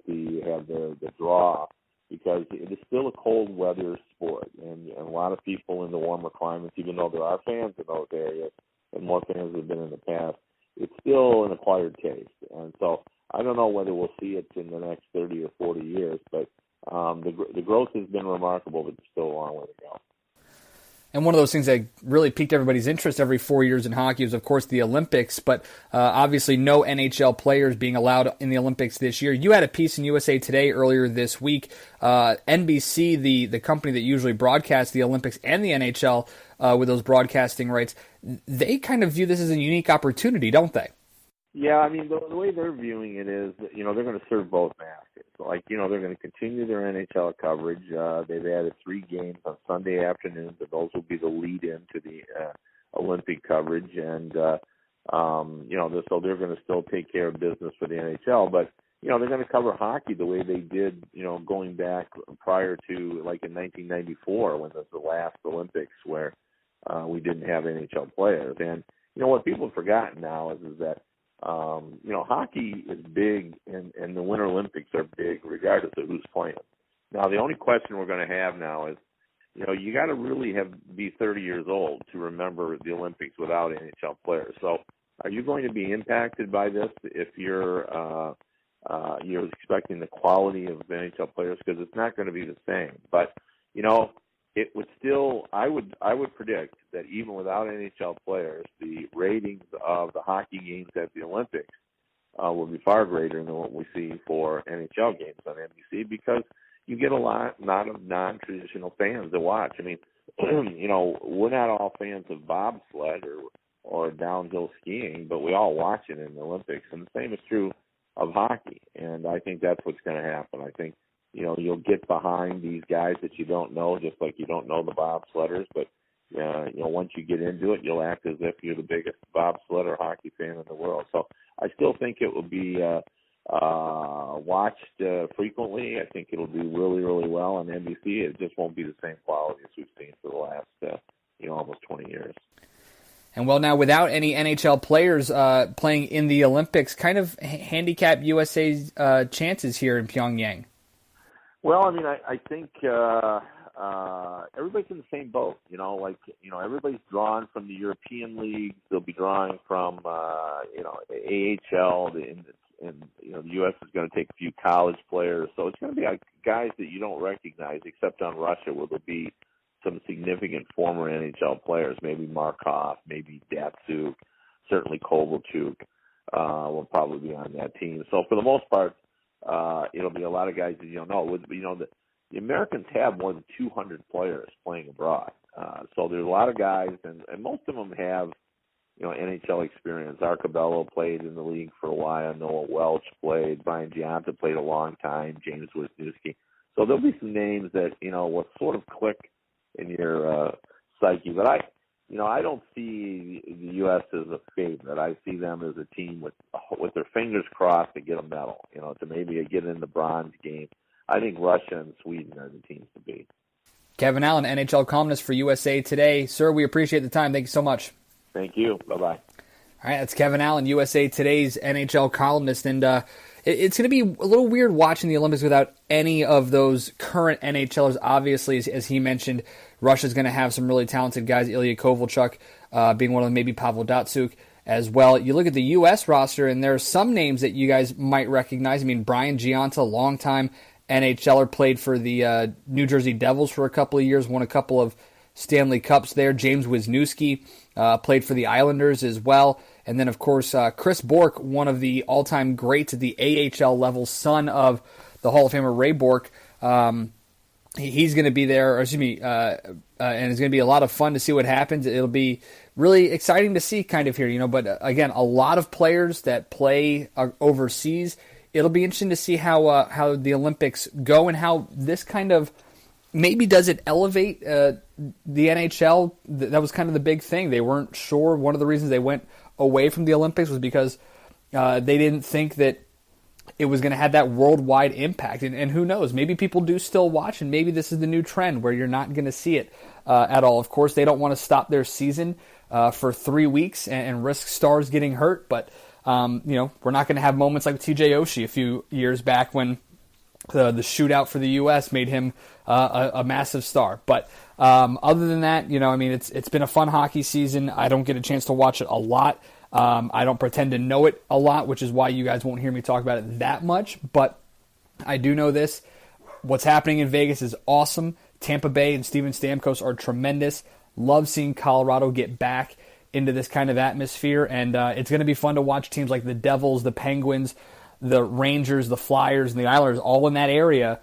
have the draw, because it is still a cold weather sport, and a lot of people in the warmer climates, even though there are fans in those areas, and more fans have been in the past, it's still an acquired taste. And so I don't know whether we'll see it in the next 30 or 40 years, but the growth has been remarkable, but there's still a long way to go. And one of those things that really piqued everybody's interest every 4 years in hockey is, of course, the Olympics, but obviously no NHL players being allowed in the Olympics this year. You had a piece in USA Today earlier this week. NBC, the company that usually broadcasts the Olympics and the NHL with those broadcasting rights, they kind of view this as a unique opportunity, don't they? Yeah, I mean, the way they're viewing it is, you know, they're going to serve both masters. Like, you know, they're going to continue their NHL coverage. They've added 3 games on Sunday afternoons, and those will be the lead-in to the Olympic coverage. And, you know, so they're going to still take care of business for the NHL. But, you know, they're going to cover hockey the way they did, you know, going back prior to, like, in 1994 when it was the last Olympics where we didn't have NHL players. And, you know, what people have forgotten now is that, you know, hockey is big, and the Winter Olympics are big regardless of who's playing. Now, the only question we're going to have now is, you know, you got to really be 30 years old to remember the Olympics without NHL players. So are you going to be impacted by this if you're expecting the quality of NHL players? Because it's not going to be the same. But, you know, it would still, I would predict that even without NHL players, the ratings of the hockey games at the Olympics will be far greater than what we see for NHL games on NBC, because you get a lot of non-traditional fans to watch. I mean, you know, we're not all fans of bobsled or downhill skiing, but we all watch it in the Olympics, and the same is true of hockey. And I think that's what's going to happen. I think, you know, you'll get behind these guys that you don't know, just like you don't know the bobsledders. But, you know, once you get into it, you'll act as if you're the biggest bobsledder hockey fan in the world. So I still think it will be watched frequently. I think it'll do really, really well on NBC. It just won't be the same quality as we've seen for the last, you know, almost 20 years. And well, now without any NHL players playing in the Olympics, kind of handicap USA's chances here in Pyongyang. Well, I mean, I think everybody's in the same boat. You know, like, you know, everybody's drawn from the European leagues. They'll be drawing from, you know, AHL, and you know, the U.S. is going to take a few college players. So it's going to be like guys that you don't recognize, except on Russia, where there'll be some significant former NHL players, maybe Markov, maybe Datsuk, certainly Kovalchuk will probably be on that team. So for the most part, it'll be a lot of guys that you don't know. You know, the Americans have more than 200 players playing abroad. So there's a lot of guys, and most of them have, you know, NHL experience. Arcabello played in the league for a while. Noah Welch played. Brian Giunta played a long time. James Wisniewski. So there'll be some names that, you know, will sort of click in your psyche. But I don't see the U.S. as a favorite. I see them as a team with their fingers crossed to get a medal, you know, to maybe get in the bronze game. I think Russia and Sweden are the teams to beat. Kevin Allen, NHL columnist for USA Today. Sir, we appreciate the time. Thank you so much. Thank you. Bye-bye. All right, that's Kevin Allen, USA Today's NHL columnist. And it's going to be a little weird watching the Olympics without any of those current NHLers. Obviously, as he mentioned, Russia's going to have some really talented guys, Ilya Kovalchuk being one of them, maybe Pavel Datsuk as well. You look at the U.S. roster, and there are some names that you guys might recognize. I mean, Brian Giunta, longtime NHLer, played for the New Jersey Devils for a couple of years, won a couple of Stanley Cups there. James Wisniewski played for the Islanders as well. And then, of course, Chris Bourque, one of the all-time greats at the AHL level, son of the Hall of Famer Ray Bourque. He's going to be there, and it's going to be a lot of fun to see what happens. It'll be really exciting to see kind of here, you know. But again, a lot of players that play overseas. It'll be interesting to see how the Olympics go and how this kind of maybe does it elevate the NHL. That was kind of the big thing. They weren't sure. One of the reasons they went away from the Olympics was because they didn't think that it was going to have that worldwide impact. And who knows? Maybe people do still watch, and maybe this is the new trend where you're not going to see it at all. Of course, they don't want to stop their season for 3 weeks and risk stars getting hurt. But, you know, we're not going to have moments like TJ Oshie a few years back when the shootout for the U.S. made him a massive star. But other than that, you know, I mean, it's been a fun hockey season. I don't get a chance to watch it a lot. I don't pretend to know it a lot, which is why you guys won't hear me talk about it that much. But I do know this. What's happening in Vegas is awesome. Tampa Bay and Steven Stamkos are tremendous. Love seeing Colorado get back into this kind of atmosphere. And it's going to be fun to watch teams like the Devils, the Penguins, the Rangers, the Flyers, and the Islanders all in that area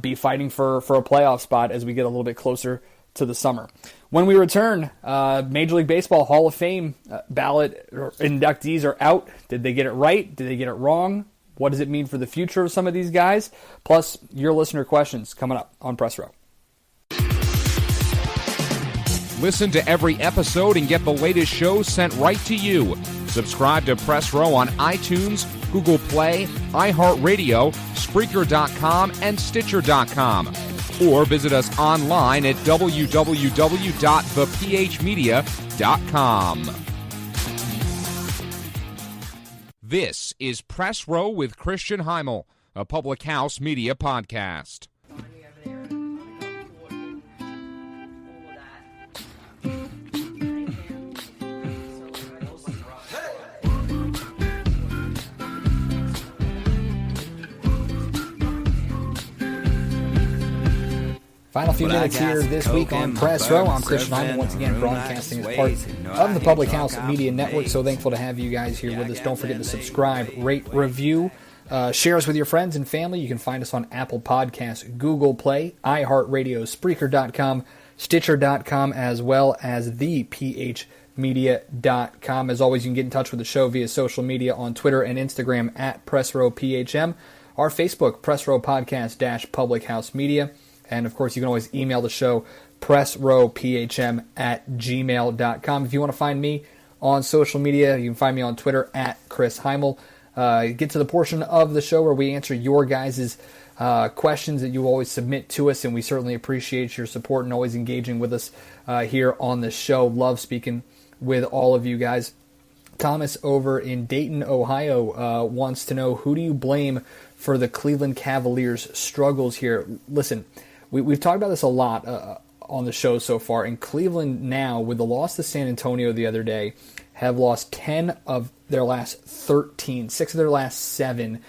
be fighting for a playoff spot as we get a little bit closer to the summer. When we return, Major League Baseball Hall of Fame ballot inductees are out. Did they get it right? Did they get it wrong? What does it mean for the future of some of these guys? Plus, your listener questions coming up on Press Row. Listen to every episode and get the latest shows sent right to you. Subscribe to Press Row on iTunes, Google Play, iHeartRadio, Spreaker.com, and Stitcher.com. Or visit us online at www.thephmedia.com. This is Press Row with Christian Heimel, a Public House Media podcast. Final few minutes here this week on Press Row. I'm Christian Heimel, once again broadcasting as part of the Public House Media Network. So thankful to have you guys here with us. Don't forget to subscribe, rate, review, share us with your friends and family. You can find us on Apple Podcasts, Google Play, iHeartRadio, Spreaker.com, Stitcher.com, as well as thephmedia.com. As always, you can get in touch with the show via social media on Twitter and Instagram at PressRowPHM, our Facebook, Press Row Podcast Public House Media. And, of course, you can always email the show, pressrowphm@gmail.com. If you want to find me on social media, you can find me on Twitter at Chris Heimel. Get to the portion of the show where we answer your guys' questions that you always submit to us, and we certainly appreciate your support and always engaging with us here on the show. Love speaking with all of you guys. Thomas over in Dayton, Ohio, wants to know, who do you blame for the Cleveland Cavaliers' struggles here? Listen, we've talked about this a lot on the show so far. In Cleveland now, with the loss to San Antonio the other day, have lost 10 of their last 13, 6 of their last 7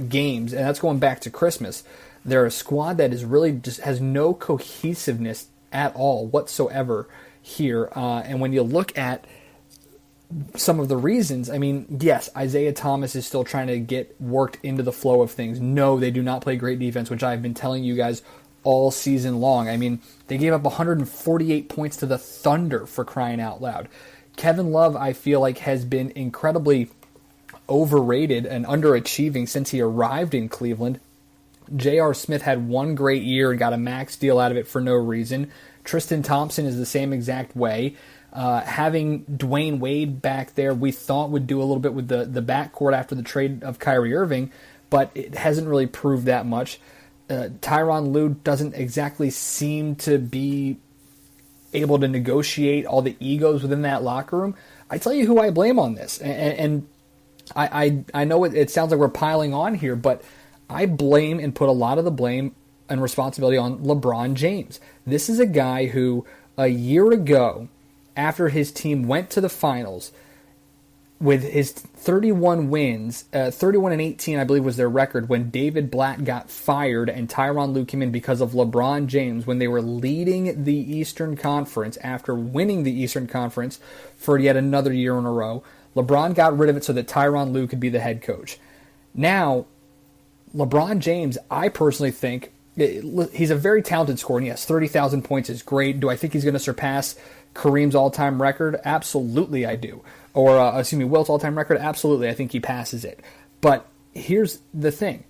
games, and that's going back to Christmas. They're a squad that is really just has no cohesiveness at all whatsoever here. And when you look at some of the reasons, I mean, yes, Isaiah Thomas is still trying to get worked into the flow of things. No, they do not play great defense, which I've been telling you guys all season long. I mean, they gave up 148 points to the Thunder, for crying out loud. Kevin Love, I feel like, has been incredibly overrated and underachieving since he arrived in Cleveland. J.R. Smith had one great year and got a max deal out of it for no reason. Tristan Thompson is the same exact way. Having Dwayne Wade back there, we thought would do a little bit with the backcourt after the trade of Kyrie Irving, but it hasn't really proved that much. Tyronn Lue doesn't exactly seem to be able to negotiate all the egos within that locker room. I tell you who I blame on this, and I know it sounds like we're piling on here, but I blame and put a lot of the blame and responsibility on LeBron James. This is a guy who, a year ago, after his team went to the finals with his 31 wins, 31-18, I believe was their record, when David Blatt got fired and Tyronn Lue came in because of LeBron James, when they were leading the Eastern Conference after winning the Eastern Conference for yet another year in a row. LeBron got rid of it so that Tyronn Lue could be the head coach. Now, LeBron James, I personally think, he's a very talented scorer, and yes, 30,000 points is great. Do I think he's going to surpass Kareem's all-time record? Absolutely I do. Or, Wilt's all-time record? Absolutely, I think he passes it. But here's the thing.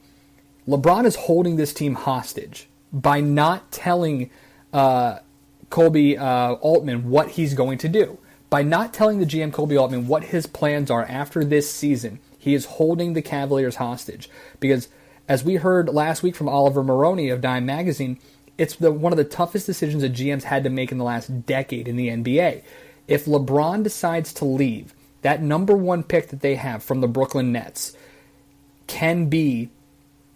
LeBron is holding this team hostage by not telling Colby Altman what he's going to do. By not telling the GM Colby Altman what his plans are after this season, he is holding the Cavaliers hostage. Because, as we heard last week from Oliver Maroney of Dime Magazine, it's one of the toughest decisions that GMs had to make in the last decade in the NBA. If LeBron decides to leave, that number 1 pick that they have from the Brooklyn Nets can be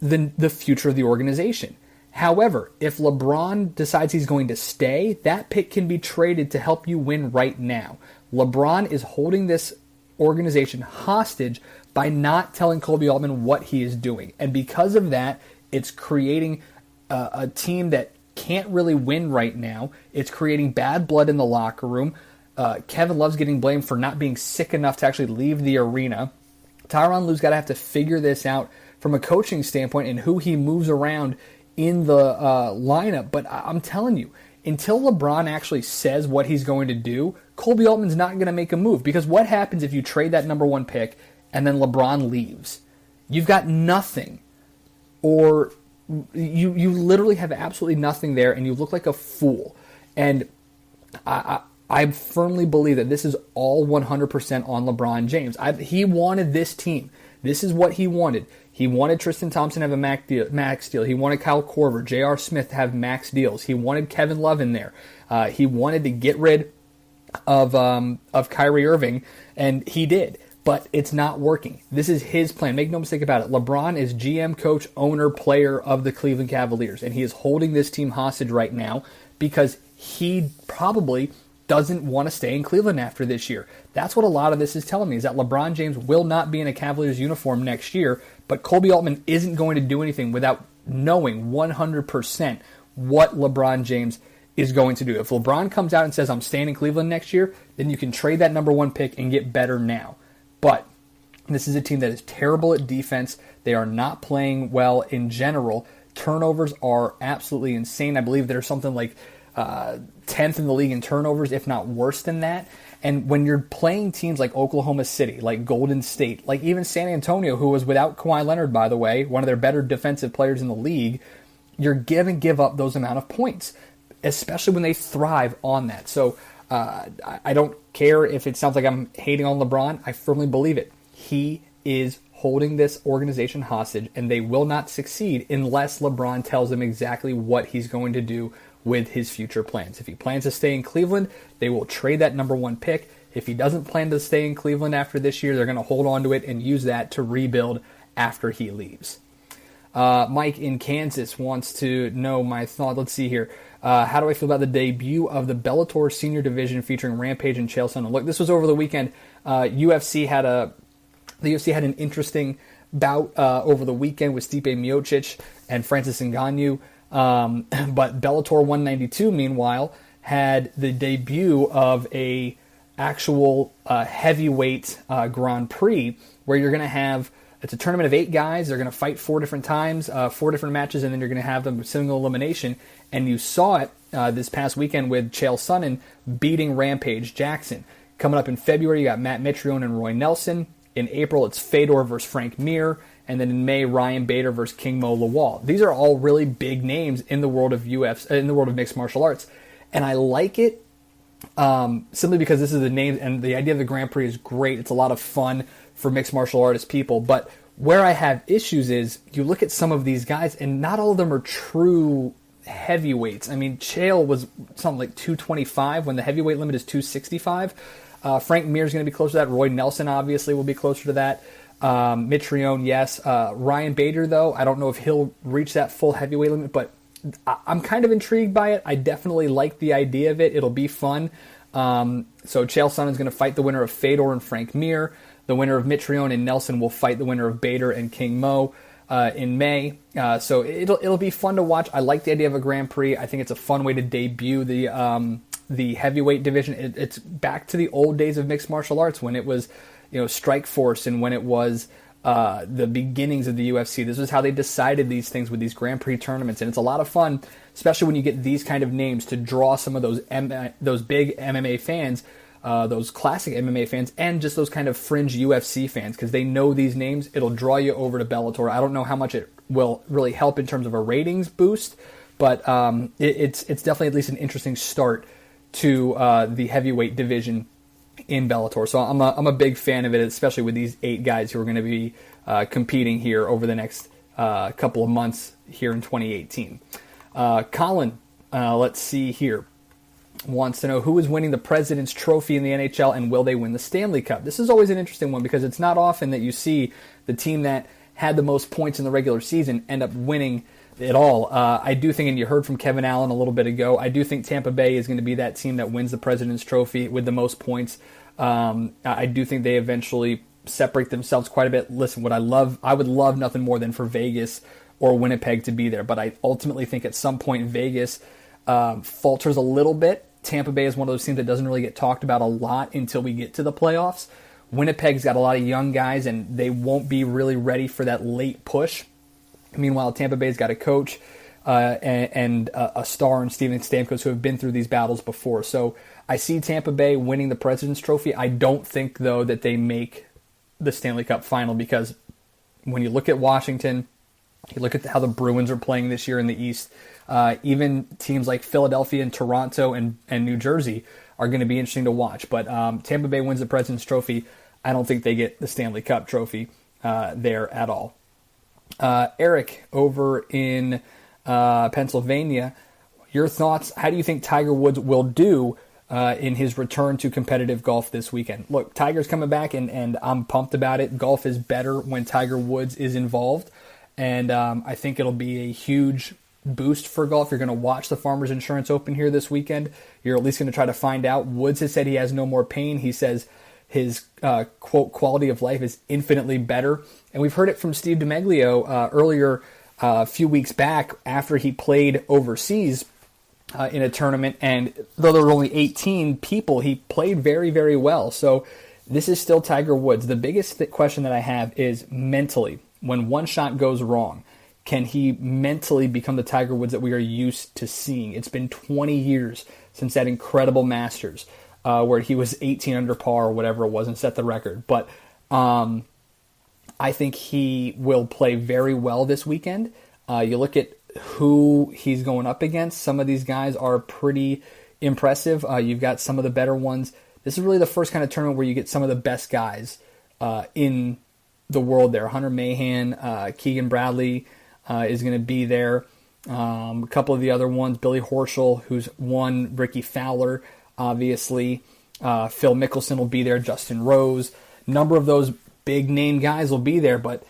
the future of the organization. However, if LeBron decides he's going to stay, that pick can be traded to help you win right now. LeBron is holding this organization hostage by not telling Colby Altman what he is doing. And because of that, it's creating a team that can't really win right now. It's creating bad blood in the locker room. Kevin Love's getting blamed for not being sick enough to actually leave the arena. Tyronn Lue's got to have to figure this out from a coaching standpoint and who he moves around in the lineup. But I'm telling you, until LeBron actually says what he's going to do, Colby Altman's not going to make a move. Because what happens if you trade that number 1 pick and then LeBron leaves? You've got nothing. Or you literally have absolutely nothing there, and you look like a fool. And I firmly believe that this is all 100% on LeBron James. He wanted this team. This is what he wanted. He wanted Tristan Thompson to have a max deal. He wanted Kyle Korver, J.R. Smith to have max deals. He wanted Kevin Love in there. He wanted to get rid of Kyrie Irving, and he did. But it's not working. This is his plan. Make no mistake about it. LeBron is GM, coach, owner, player of the Cleveland Cavaliers, and he is holding this team hostage right now because he probably doesn't want to stay in Cleveland after this year. That's what a lot of this is telling me, is that LeBron James will not be in a Cavaliers uniform next year, but Colby Altman isn't going to do anything without knowing 100% what LeBron James is going to do. If LeBron comes out and says, I'm staying in Cleveland next year, then you can trade that number 1 pick and get better now. But this is a team that is terrible at defense. They are not playing well in general. Turnovers are absolutely insane. I believe there's something like 10th in the league in turnovers, if not worse than that. And when you're playing teams like Oklahoma City, like Golden State, like even San Antonio, who was without Kawhi Leonard, by the way, one of their better defensive players in the league, you're going to give up those amount of points, especially when they thrive on that. So I don't care if it sounds like I'm hating on LeBron. I firmly believe it. He is holding this organization hostage, and they will not succeed unless LeBron tells them exactly what he's going to do with his future plans. If he plans to stay in Cleveland, they will trade that number 1 pick. If he doesn't plan to stay in Cleveland after this year, they're going to hold on to it and use that to rebuild after he leaves. Mike in Kansas wants to know my thought. Let's see here. How do I feel about the debut of the Bellator Senior Division featuring Rampage and Chael Sonnen? Look, this was over the weekend. The UFC had an interesting bout over the weekend with Stipe Miocic and Francis Ngannou. But Bellator 192, meanwhile, had the debut of a actual heavyweight Grand Prix where you're going to have, it's a tournament of 8 guys. They're going to fight 4 different times, 4 different matches, and then you're going to have them single elimination. And you saw it this past weekend with Chael Sonnen beating Rampage Jackson. Coming up in February, you got Matt Mitrione and Roy Nelson. In April, it's Fedor versus Frank Mir. And then in May, Ryan Bader versus King Mo Lawal. These are all really big names in the world of in the world of mixed martial arts. And I like it simply because this is the name, and the idea of the Grand Prix is great. It's a lot of fun for mixed martial artist people. But where I have issues is you look at some of these guys, and not all of them are true heavyweights. I mean, Chael was something like 225 when the heavyweight limit is 265. Frank Mir is going to be closer to that. Roy Nelson obviously will be closer to that. Mitrione, yes. Ryan Bader, though, I don't know if he'll reach that full heavyweight limit, but I'm kind of intrigued by it. I definitely like the idea of it. It'll be fun. So Chael Sonnen is going to fight the winner of Fedor and Frank Mir. The winner of Mitrione and Nelson will fight the winner of Bader and King Mo in May. So it'll be fun to watch. I like the idea of a Grand Prix. I think it's a fun way to debut the heavyweight division. It's back to the old days of mixed martial arts when it was, Strike Force, and when it was the beginnings of the UFC. This was how they decided these things with these Grand Prix tournaments, and it's a lot of fun, especially when you get these kind of names to draw some of those big MMA fans, those classic MMA fans, and just those kind of fringe UFC fans, because they know these names. It'll draw you over to Bellator. I don't know how much it will really help in terms of a ratings boost, but it's definitely at least an interesting start to the heavyweight division in Bellator. So I'm a big fan of it, especially with these 8 guys who are going to be competing here over the next couple of months here in 2018. Colin, let's see here, wants to know who is winning the President's Trophy in the NHL and will they win the Stanley Cup? This is always an interesting one because it's not often that you see the team that had the most points in the regular season end up winning it all. I do think, and you heard from Kevin Allen a little bit ago, I do think Tampa Bay is going to be that team that wins the President's Trophy with the most points. I do think they eventually separate themselves quite a bit. Listen, I would love nothing more than for Vegas or Winnipeg to be there, but I ultimately think at some point Vegas falters a little bit. Tampa Bay is one of those teams that doesn't really get talked about a lot until we get to the playoffs. Winnipeg's got a lot of young guys, and they won't be really ready for that late push. Meanwhile, Tampa Bay's got a coach and a star in Steven Stamkos, who have been through these battles before. So I see Tampa Bay winning the President's Trophy. I don't think, though, that they make the Stanley Cup final, because when you look at Washington, you look at how the Bruins are playing this year in the East, even teams like Philadelphia and Toronto and New Jersey are going to be interesting to watch. But Tampa Bay wins the President's Trophy. I don't think they get the Stanley Cup trophy there at all. Eric, over in Pennsylvania, your thoughts? How do you think Tiger Woods will do in his return to competitive golf this weekend? Look, Tiger's coming back, and I'm pumped about it. Golf is better when Tiger Woods is involved, and I think it'll be a huge boost for golf. You're going to watch the Farmers Insurance Open here this weekend. You're at least going to try to find out. Woods has said he has no more pain. He says his, quote, quality of life is infinitely better. And we've heard it from Steve DiMeglio earlier a few weeks back after he played overseas in a tournament. And though there were only 18 people, he played very, very well. So this is still Tiger Woods. The biggest question that I have is mentally. When one shot goes wrong, can he mentally become the Tiger Woods that we are used to seeing? It's been 20 years since that incredible Masters where he was 18 under par or whatever it was and set the record. But I think he will play very well this weekend. You look at who he's going up against. Some of these guys are pretty impressive. You've got some of the better ones. This is really the first kind of tournament where you get some of the best guys in the world there. Hunter Mahan, Keegan Bradley is going to be there. A couple of the other ones, Billy Horschel, who's won, Ricky Fowler, obviously. Phil Mickelson will be there, Justin Rose. A number of those big-name guys will be there, but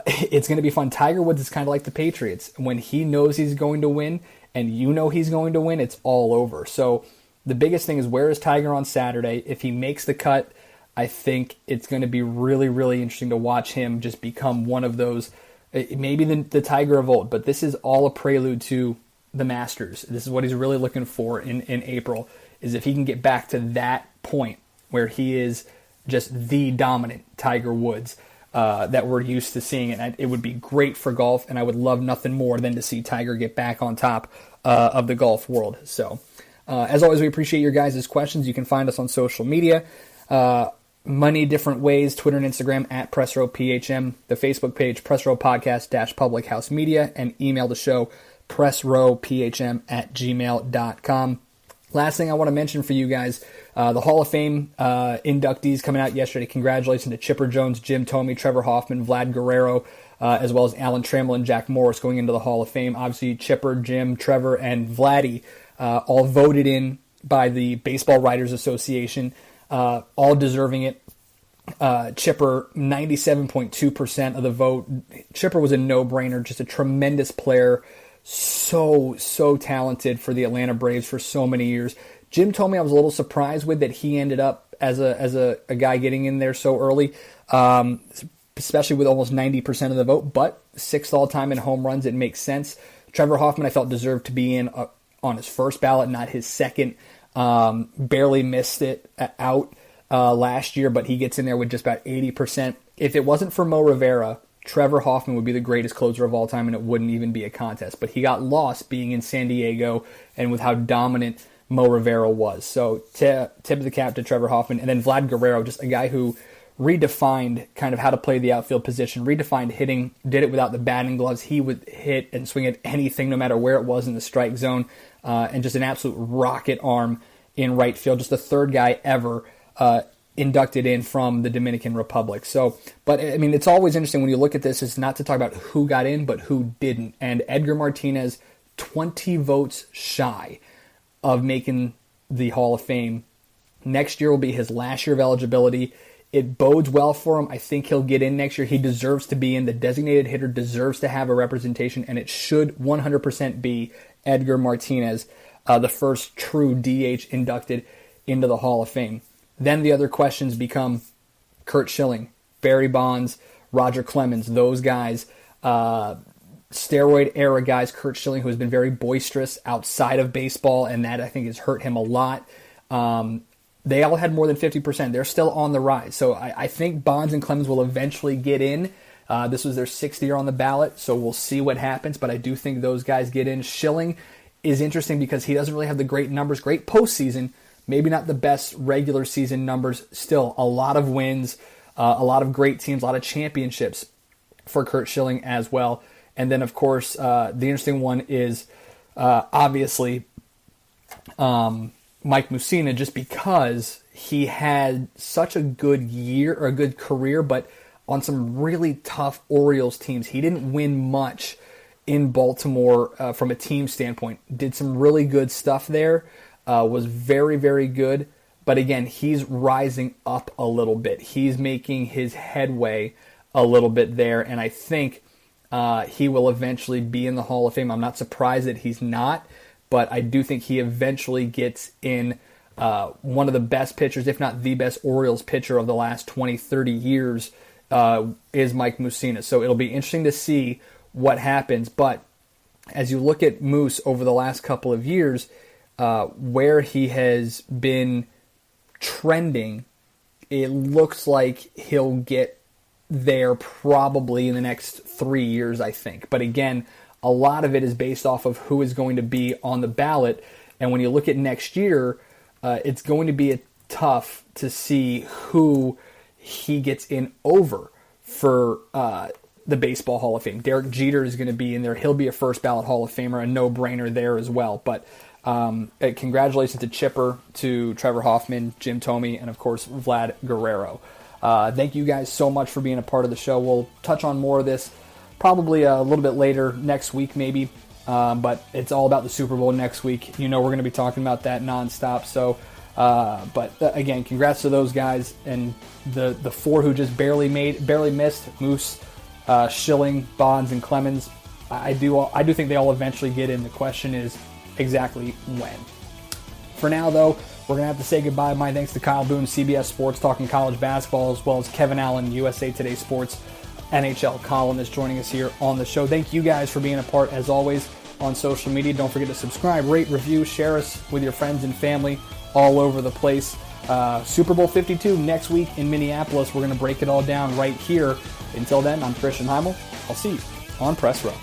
it's going to be fun. Tiger Woods is kind of like the Patriots. When he knows he's going to win, and you know he's going to win, it's all over. So the biggest thing is, where is Tiger on Saturday? If he makes the cut, I think it's going to be really, really interesting to watch him just become one of those, maybe the Tiger of old, but this is all a prelude to the Masters. This is what he's really looking for in April, is if he can get back to that point where he is just the dominant Tiger Woods that we're used to seeing. And it would be great for golf, and I would love nothing more than to see Tiger get back on top of the golf world. So, as always, we appreciate your guys' questions. You can find us on social media. Many different ways, Twitter and Instagram at PressRowPHM, the Facebook page, Pressrow Podcast Public House Media, and email the show, PressRowPHM@gmail.com. Last thing I want to mention for you guys, the Hall of Fame inductees coming out yesterday. Congratulations to Chipper Jones, Jim Thome, Trevor Hoffman, Vlad Guerrero, as well as Alan Trammell and Jack Morris going into the Hall of Fame. Obviously, Chipper, Jim, Trevor, and Vladdy all voted in by the Baseball Writers Association. All deserving it. Chipper, 97.2% of the vote. Chipper was a no-brainer, just a tremendous player. So talented for the Atlanta Braves for so many years. Jim Thome, I was a little surprised with that he ended up as a guy getting in there so early, especially with almost 90% of the vote, but 6th all-time in home runs, it makes sense. Trevor Hoffman, I felt, deserved to be in on his first ballot, not his second. Barely missed it out last year, but he gets in there with just about 80%. If it wasn't for Mo Rivera, Trevor Hoffman would be the greatest closer of all time, and it wouldn't even be a contest. But he got lost being in San Diego and with how dominant Mo Rivera was. So tip of the cap to Trevor Hoffman. And then Vlad Guerrero, just a guy who redefined kind of how to play the outfield position, redefined hitting, did it without the batting gloves. He would hit and swing at anything, no matter where it was in the strike zone, and just an absolute rocket arm in right field. Just the third guy ever inducted in from the Dominican Republic. So, but I mean, it's always interesting when you look at this, is not to talk about who got in, but who didn't. And Edgar Martinez, 20 votes shy of making the Hall of Fame. Next year will be his last year of eligibility. It bodes well for him. I think he'll get in next year. He deserves to be in. The designated hitter deserves to have a representation, and it should 100% be Edgar Martinez, the first true DH inducted into the Hall of Fame. Then the other questions become Curt Schilling, Barry Bonds, Roger Clemens, those guys, steroid era guys. Curt Schilling, who has been very boisterous outside of baseball, and that I think has hurt him a lot. They all had more than 50%. They're still on the rise. So I think Bonds and Clemens will eventually get in. This was their 6th year on the ballot, so we'll see what happens, but I do think those guys get in. Schilling is interesting because he doesn't really have the great numbers, great postseason, maybe not the best regular season numbers. Still, a lot of wins, a lot of great teams, a lot of championships for Curt Schilling as well. And then, of course, the interesting one is obviously Mike Mussina, just because he had such a good year or a good career, but on some really tough Orioles teams. He didn't win much in Baltimore from a team standpoint. Did some really good stuff there, was very, very good. But again, he's rising up a little bit. He's making his headway a little bit there, and I think he will eventually be in the Hall of Fame. I'm not surprised that he's not, but I do think he eventually gets in one of the best pitchers, if not the best Orioles pitcher of the last 20, 30 years, is Mike Mussina. So it'll be interesting to see what happens. But as you look at Moose over the last couple of years, where he has been trending, it looks like he'll get there probably in the next 3 years, I think. But again, a lot of it is based off of who is going to be on the ballot. And when you look at next year, it's going to be tough to see who he gets in over for the Baseball Hall of Fame. Derek Jeter is going to be in there. He'll be a first ballot Hall of Famer, a no-brainer there as well. But congratulations to Chipper, to Trevor Hoffman, Jim Thome, and of course Vlad Guerrero. Thank you guys so much for being a part of the show. We'll touch on more of this probably a little bit later next week maybe. But it's all about the Super Bowl next week. You know we're going to be talking about that nonstop. So, but again, congrats to those guys and the 4 who just barely missed: Moose, Schilling, Bonds, and Clemens. I do think they all eventually get in. The question is exactly when. For now, though, we're going to have to say goodbye. My thanks to Kyle Boone, CBS Sports, talking college basketball, as well as Kevin Allen, USA Today Sports NHL columnist, joining us here on the show. Thank you guys for being a part, as always, on social media. Don't forget to subscribe, rate, review, share us with your friends and family all over the place. Super Bowl 52 next week in Minneapolis. We're going to break it all down right here. Until then, I'm Christian Heimel. I'll see you on Press Row.